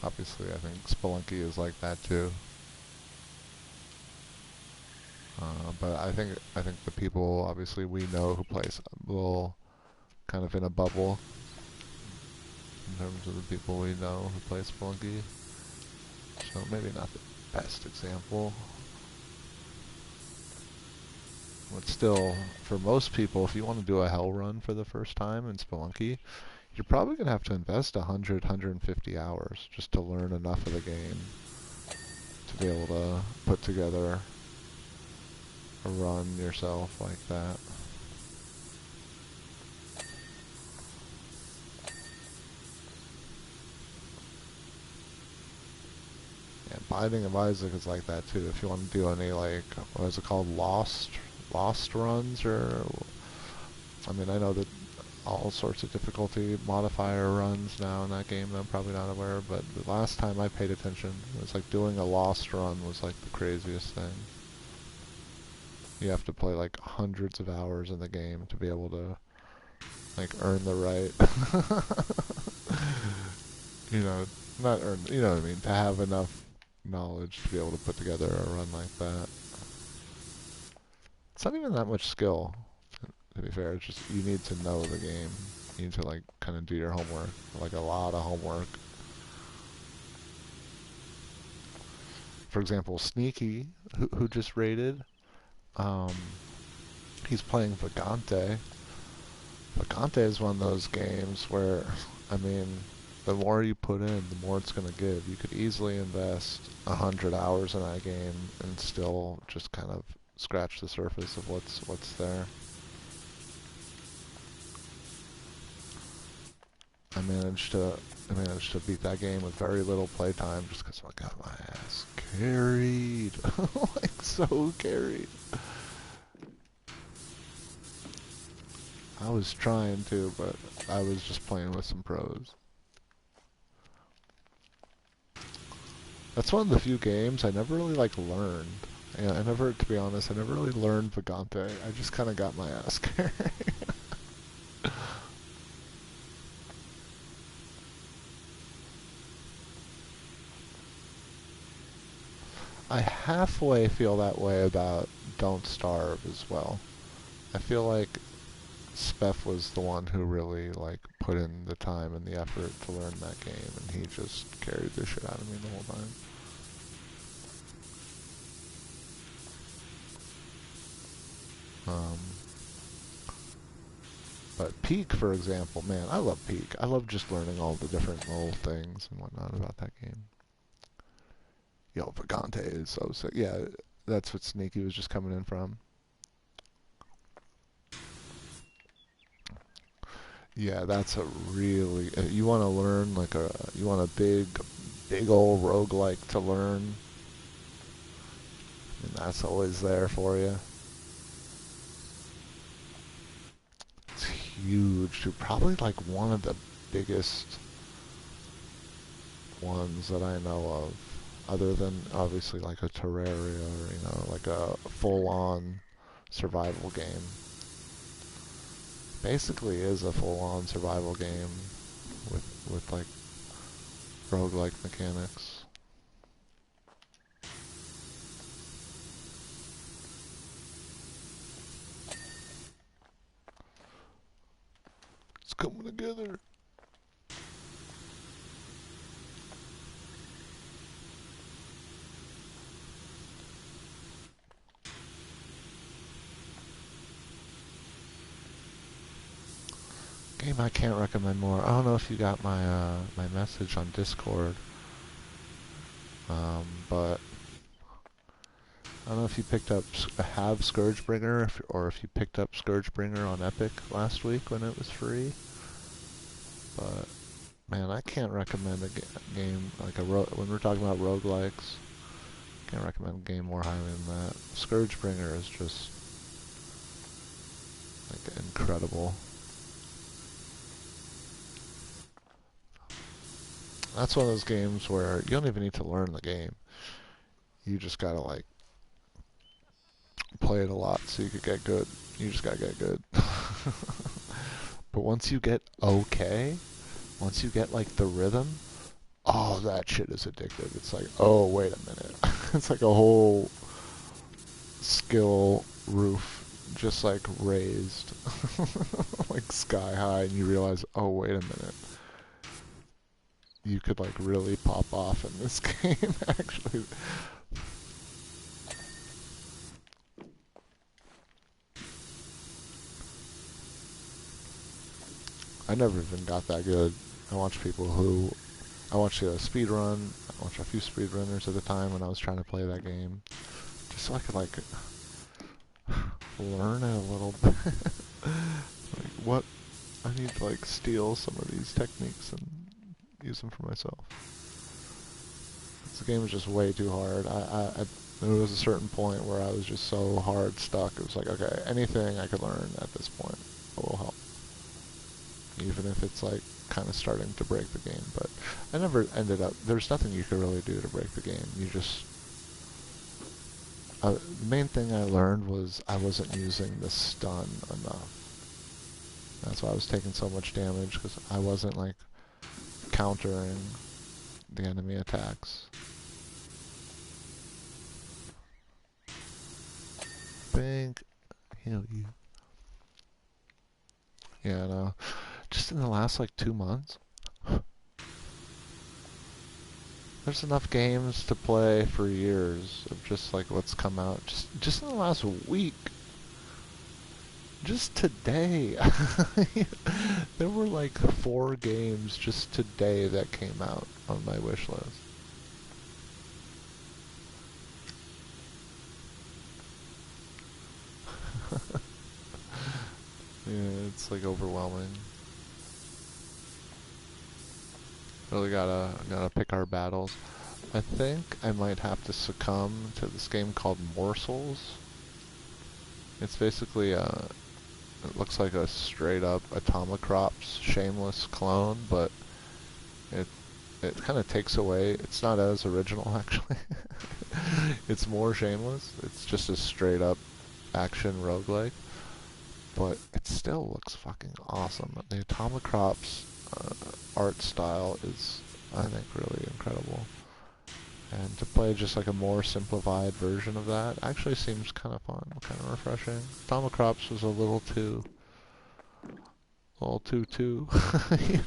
Obviously, I think Spelunky is like that too. But I think the people obviously we know who play will kind of in a bubble in terms of the people we know who play Spelunky. So maybe not the best example. But still, for most people, if you want to do a hell run for the first time in Spelunky, you're probably going to have to invest 100, 150 hours just to learn enough of the game to be able to put together a run yourself like that. Yeah, Binding of Isaac is like that too. If you want to do any like, what is it called, lost runs, or I mean, I know that all sorts of difficulty modifier runs now in that game that I'm probably not aware of, but the last time I paid attention, it was like doing a lost run was like the craziest thing. You have to play like hundreds of hours in the game to be able to like earn the right you know, not earn, you know what I mean, to have enough knowledge to be able to put together a run like that. It's not even that much skill, to be fair. It's just you need to know the game. You need to like kind of do your homework, like a lot of homework. For example, Sneaky, who just raided, um, he's playing Vagante. Vagante is one of those games where, I mean, the more you put in, the more it's going to give. You could easily invest 100 hours in that game and still just kind of scratch the surface of what's there. I managed to beat that game with very little playtime just because I got my ass carried, like so carried. I was trying to, but I was just playing with some pros. That's one of the few games I never really like learned. Yeah, to be honest, I never really learned Vagante. I just kind of got my ass carried. I halfway feel that way about Don't Starve as well. I feel like Speff was the one who really like put in the time and the effort to learn that game, and he just carried the shit out of me the whole time. Um, but Peak, for example, man, I love Peak. I love just learning all the different little things and whatnot about that game. Yo, Vagante is so sick. Yeah, that's what Sneaky was just coming in from. Yeah, that's a really... you want to learn like a... You want a big old roguelike to learn. And that's always there for you. It's huge, dude. Probably like one of the biggest ones that I know of. Other than obviously like a Terraria or, like a full-on survival game. Basically is a full-on survival game with like roguelike mechanics. It's coming together. Game I can't recommend more. I don't know if you got my message on Discord, but I don't know if you picked up Scourgebringer or if you picked up Scourgebringer on Epic last week when it was free. But man, I can't recommend a game like when we're talking about roguelikes. Can't recommend a game more highly than that. Scourgebringer is just like incredible. That's one of those games where you don't even need to learn the game. You just gotta like play it a lot so you could get good. You just gotta get good. But once you get okay, once you get like the rhythm, oh, that shit is addictive. It's like, oh, wait a minute. It's like a whole skill roof just like raised, like sky high, and you realize, oh, wait a minute. You could like really pop off in this game, actually. I never even got that good. I watched a speed run. I watched a few speedrunners at the time when I was trying to play that game, just so I could like learn it a little bit. Like what I need to like steal some of these techniques and use them for myself. This game was just way too hard. There was a certain point where I was just so hard stuck. It was like, okay, anything I could learn at this point will help, even if it's like kind of starting to break the game. But I never ended up. There's nothing you could really do to break the game. You just the main thing I learned was I wasn't using the stun enough. That's why I was taking so much damage, because I wasn't like countering the enemy attacks. Think. Heal you. Yeah, no. Just in the last like 2 months, there's enough games to play for years of just like what's come out. Just in the last week. Just today. There were like 4 games just today that came out on my wish list. Yeah, it's like overwhelming. Really gotta pick our battles. I think I might have to succumb to this game called Morsels. It's basically it looks like a straight up Atomicrops Shameless clone, but it it kind of takes away. It's not as original actually. It's more Shameless. It's just a straight up action roguelike, but it still looks fucking awesome. The Atomicrops art style is, I think, really incredible. And to play just like a more simplified version of that actually seems kind of fun, kind of refreshing. Atomicrops was a little too, you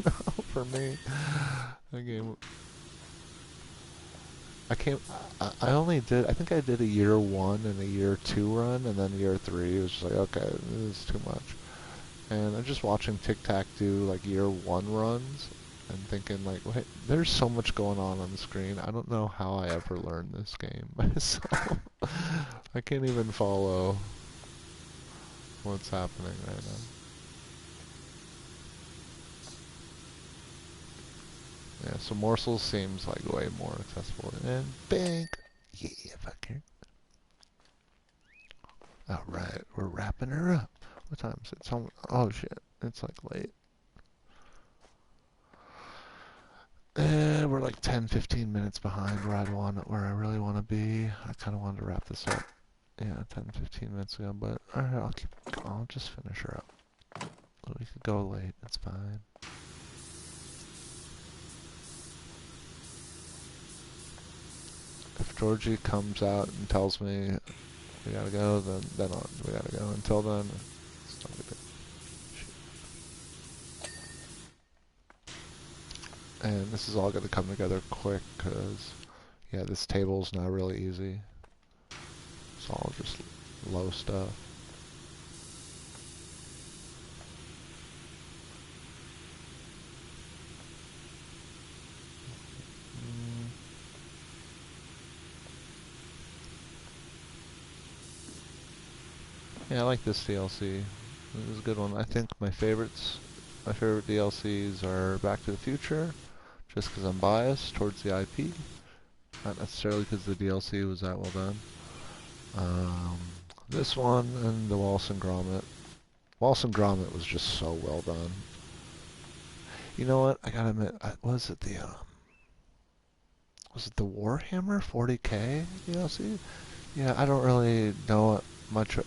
know, for me. The game, I can't. I only did. I think I did a year 1 and a year 2 run, and then year 3 was just like, okay, this is too much. And I'm just watching Tic Tac do like year 1 runs, and thinking like, wait, there's so much going on the screen. I don't know how I ever learned this game myself. I can't even follow what's happening right now. Yeah, so Morsels seems like way more accessible. And bang! Yeah, fucker. Alright, we're wrapping her up. What time is it? Oh shit, it's like late. We're like 10-15 minutes behind where I really want to be. I kind of wanted to wrap this up. Yeah, 10-15 minutes ago, but alright, I'll just finish her up. We could go late, it's fine. If Georgie comes out and tells me we gotta go, then we gotta go. Until then, it's not good. And this is all gonna come together quick, because, yeah, this table's not really easy. It's all just low stuff. Yeah, I like this DLC. This is a good one. I think my favorite DLCs are Back to the Future, just because I'm biased towards the IP, not necessarily because the DLC was that well done. This one and the Wallace and Gromit. Wallace and Gromit was just so well done. You know what? I gotta admit, was it the Warhammer 40K DLC? Yeah, I don't really know much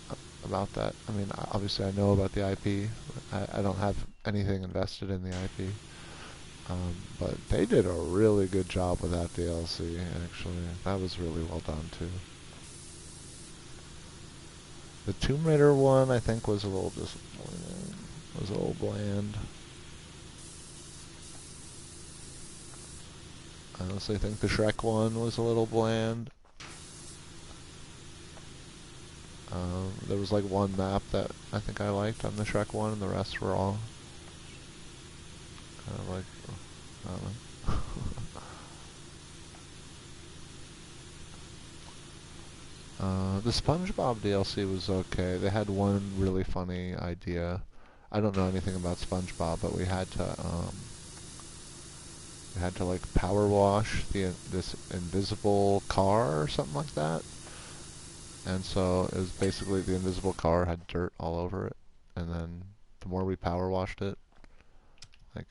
about that. I mean, obviously I know about the IP. I don't have anything invested in the IP. But they did a really good job with that DLC, actually. That was really well done, too. The Tomb Raider one, I think, was a little disappointing. Was a little bland. I honestly think the Shrek one was a little bland. There was like one map that I think I liked on the Shrek one, and the rest were all kind of like, I don't know. The SpongeBob DLC was okay. They had one really funny idea. I don't know anything about SpongeBob, but we had to like power wash this invisible car or something like that. And so it was basically the invisible car had dirt all over it, and then the more we power washed it, like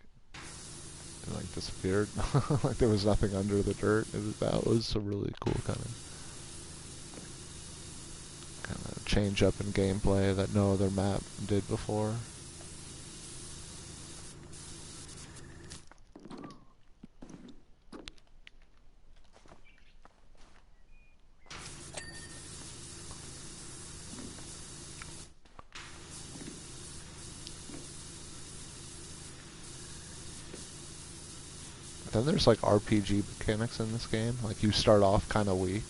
it like disappeared. Like there was nothing under the dirt. That was a really cool kind of change up in gameplay that no other map did before. Then there's like RPG mechanics in this game. Like you start off kind of weak,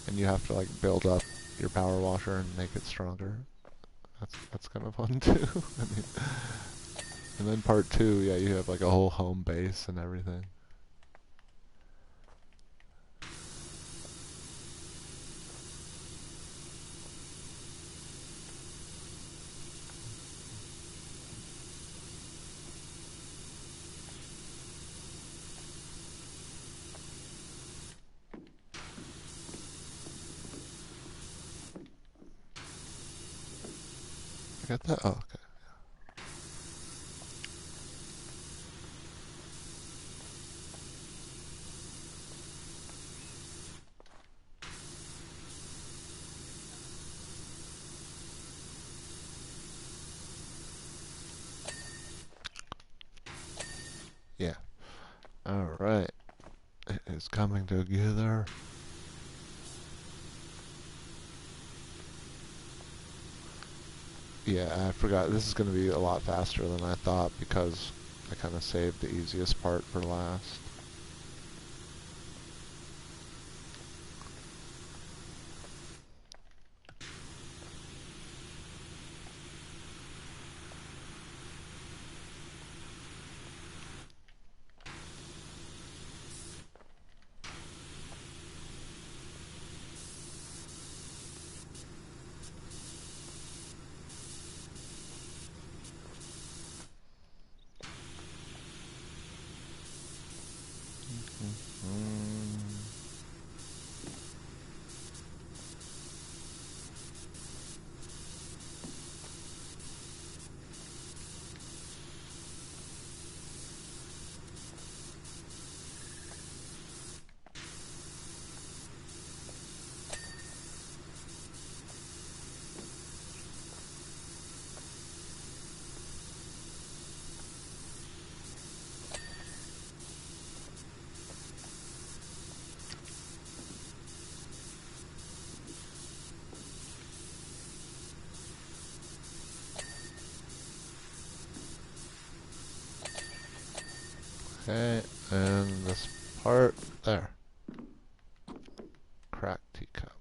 and you have to like build up your power washer and make it stronger. That's kind of fun too. I mean, and then part two, yeah, you have like a whole home base and everything. I got that. Oh, okay. Yeah. All right. It is coming together. Yeah, I forgot. This is going to be a lot faster than I thought because I kind of saved the easiest part for last. Okay, and this part there. Cracked teacup.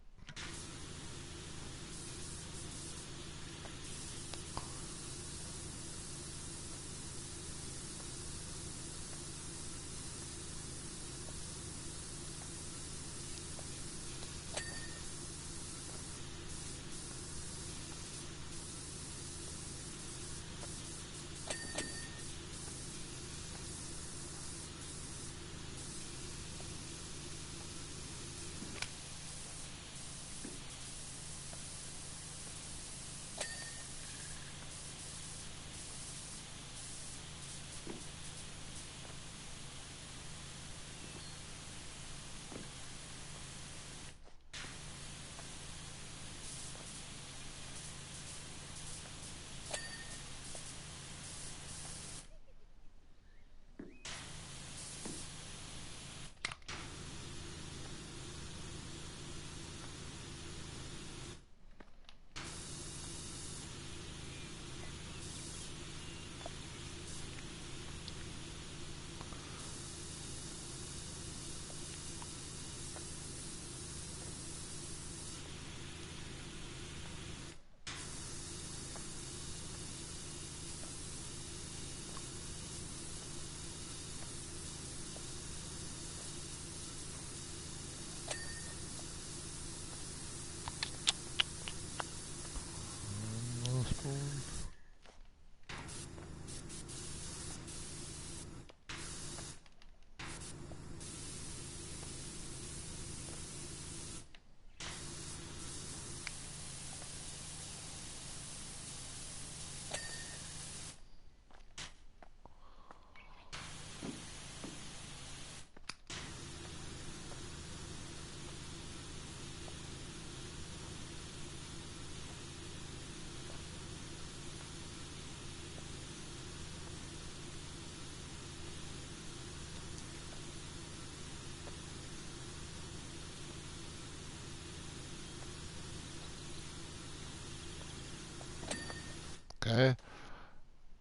Okay.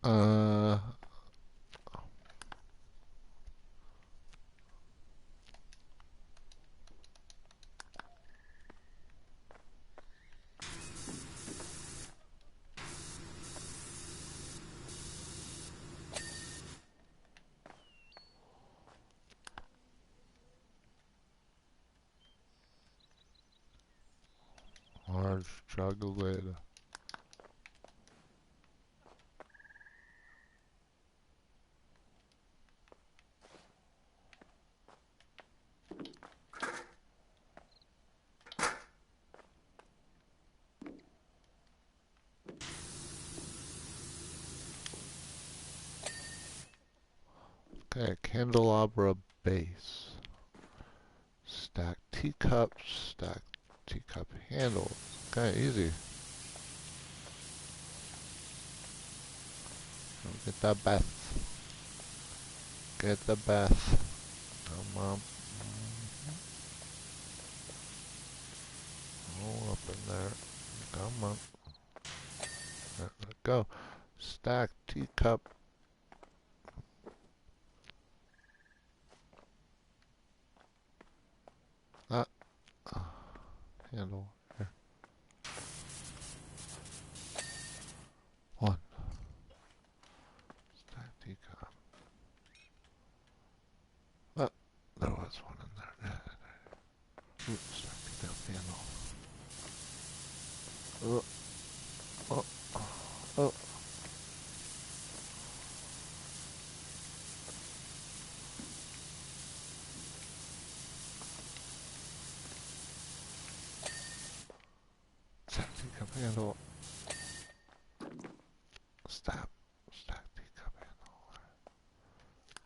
Uh, Chocolate. Okay, candelabra base. Stack teacups, stack teacup handles. Okay, easy. Get the bath. Get the bath. Come on. Oh, up in there. Come on. Let go. Stack teacup. Ah. Handle. Here. One. Stack teacup. Ah. There was one in there. Ooh, stack teacup handle. Oh. Oh. Oh. Stack teacup handle. Stack teacup handle.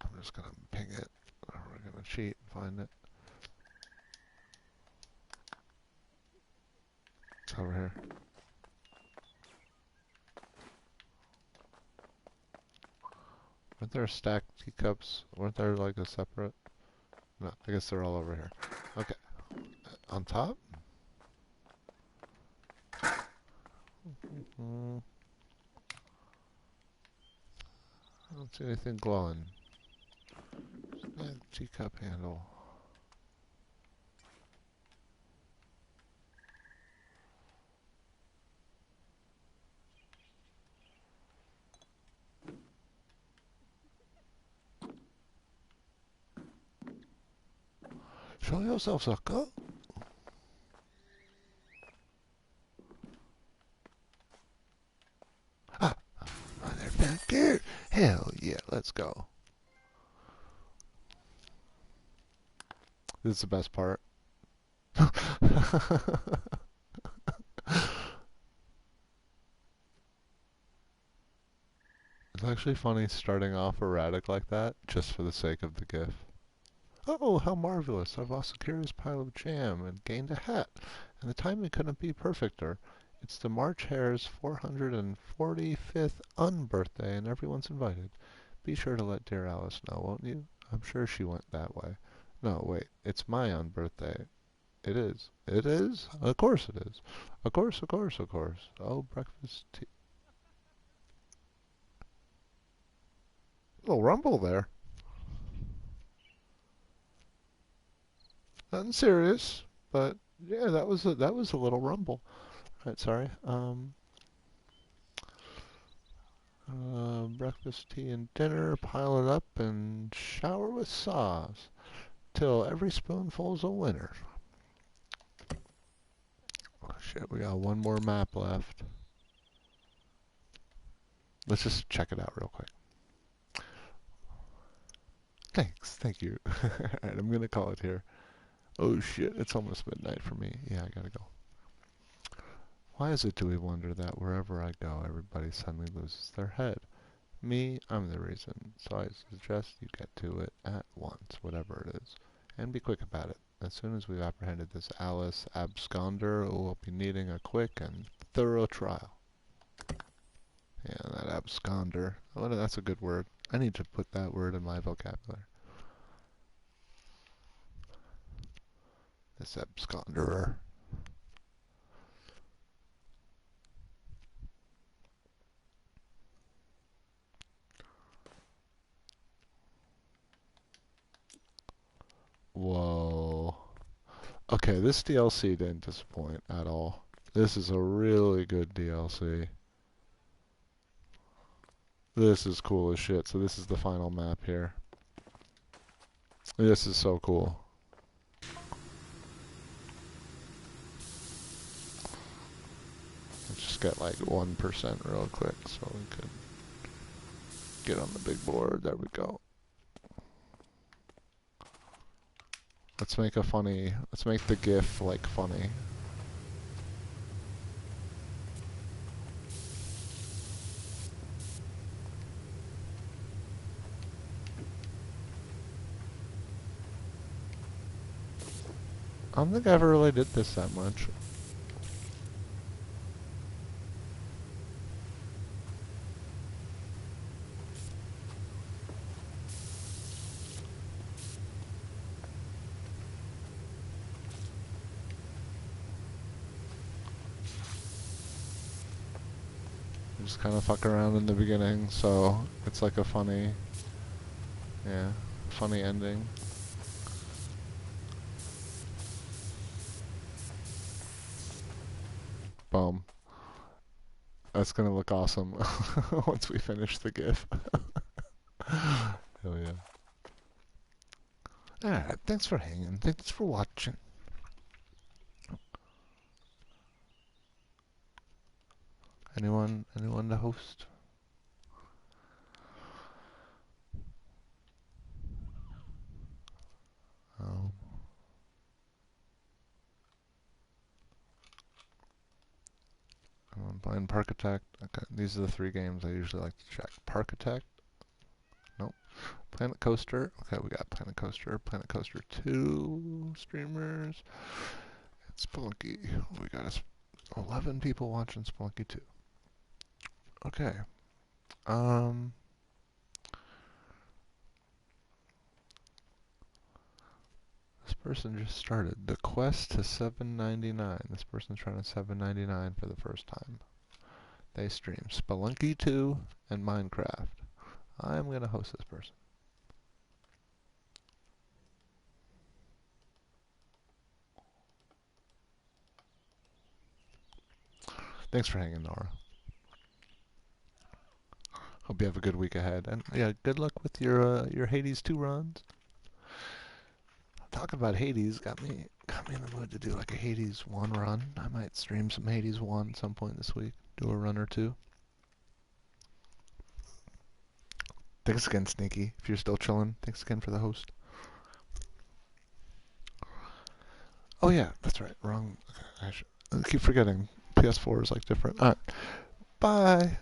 I'm just gonna ping it. We're gonna cheat and find it. It's over here. Weren't there stacked teacups? Weren't there like a separate? No, I guess they're all over here. Okay. On top? I don't see anything glowing. Stacked teacup handle. Show yourself, sucker. Ah! They're back here! Hell yeah, let's go. This is the best part. It's actually funny starting off erratic like that, just for the sake of the GIF. Oh, how marvelous! I've lost a curious pile of jam and gained a hat, and the timing couldn't be perfecter. It's the March Hare's 445th unbirthday, and everyone's invited. Be sure to let dear Alice know, won't you? I'm sure she went that way. No, wait, it's my unbirthday. It is. It is? Of course it is. Of course, of course, of course. Oh, breakfast tea. Little rumble there. Nothing serious, but yeah, that was a little rumble. Right, sorry. Breakfast, tea, and dinner. Pile it up and shower with sauce till every spoonful's a winner. Oh shit, we got one more map left. Let's just check it out real quick. Thanks, thank you. Alright, I'm gonna call it here. Oh shit, it's almost midnight for me. Yeah, I gotta go. Why is it, do we wonder, that wherever I go, everybody suddenly loses their head? Me, I'm the reason. So I suggest you get to it at once, whatever it is. And be quick about it. As soon as we've apprehended this Alice absconder, we'll be needing a quick and thorough trial. Yeah, that absconder. Oh, that's a good word. I need to put that word in my vocabulary. This absconderer. Whoa. Okay, this DLC didn't disappoint at all. This is a really good DLC. This is cool as shit. So this is the final map here. This is so cool. Let's just get like 1% real quick so we can get on the big board. There we go. Let's make the GIF like funny. I don't think I ever really did this that much. Just kind of fuck around in the beginning, so it's like a funny ending. Boom. That's gonna look awesome once we finish the GIF. Hell yeah. Alright, thanks for hanging. Thanks for watching. Anyone to host? Oh. I'm playing Parkitect. Okay, these are the 3 games I usually like to check. Parkitect. Nope. Planet Coaster. Okay, we got Planet Coaster. Planet Coaster 2 streamers. And Spelunky. We got 11 people watching Spelunky 2. Okay. This person just started the quest to 799. This person's trying to 799 for the first time. They stream Spelunky 2 and Minecraft. I'm gonna host this person. Thanks for hanging, Nora. Hope you have a good week ahead, and yeah, good luck with your Hades 2 runs. Talking about Hades got me in the mood to do like a Hades 1 run. I might stream some Hades 1 at some point this week. Do a run or 2. Thanks again, Sneaky. If you're still chilling, thanks again for the host. Oh yeah, that's right. Wrong. I keep forgetting. PS4 is like different. Alright. Bye.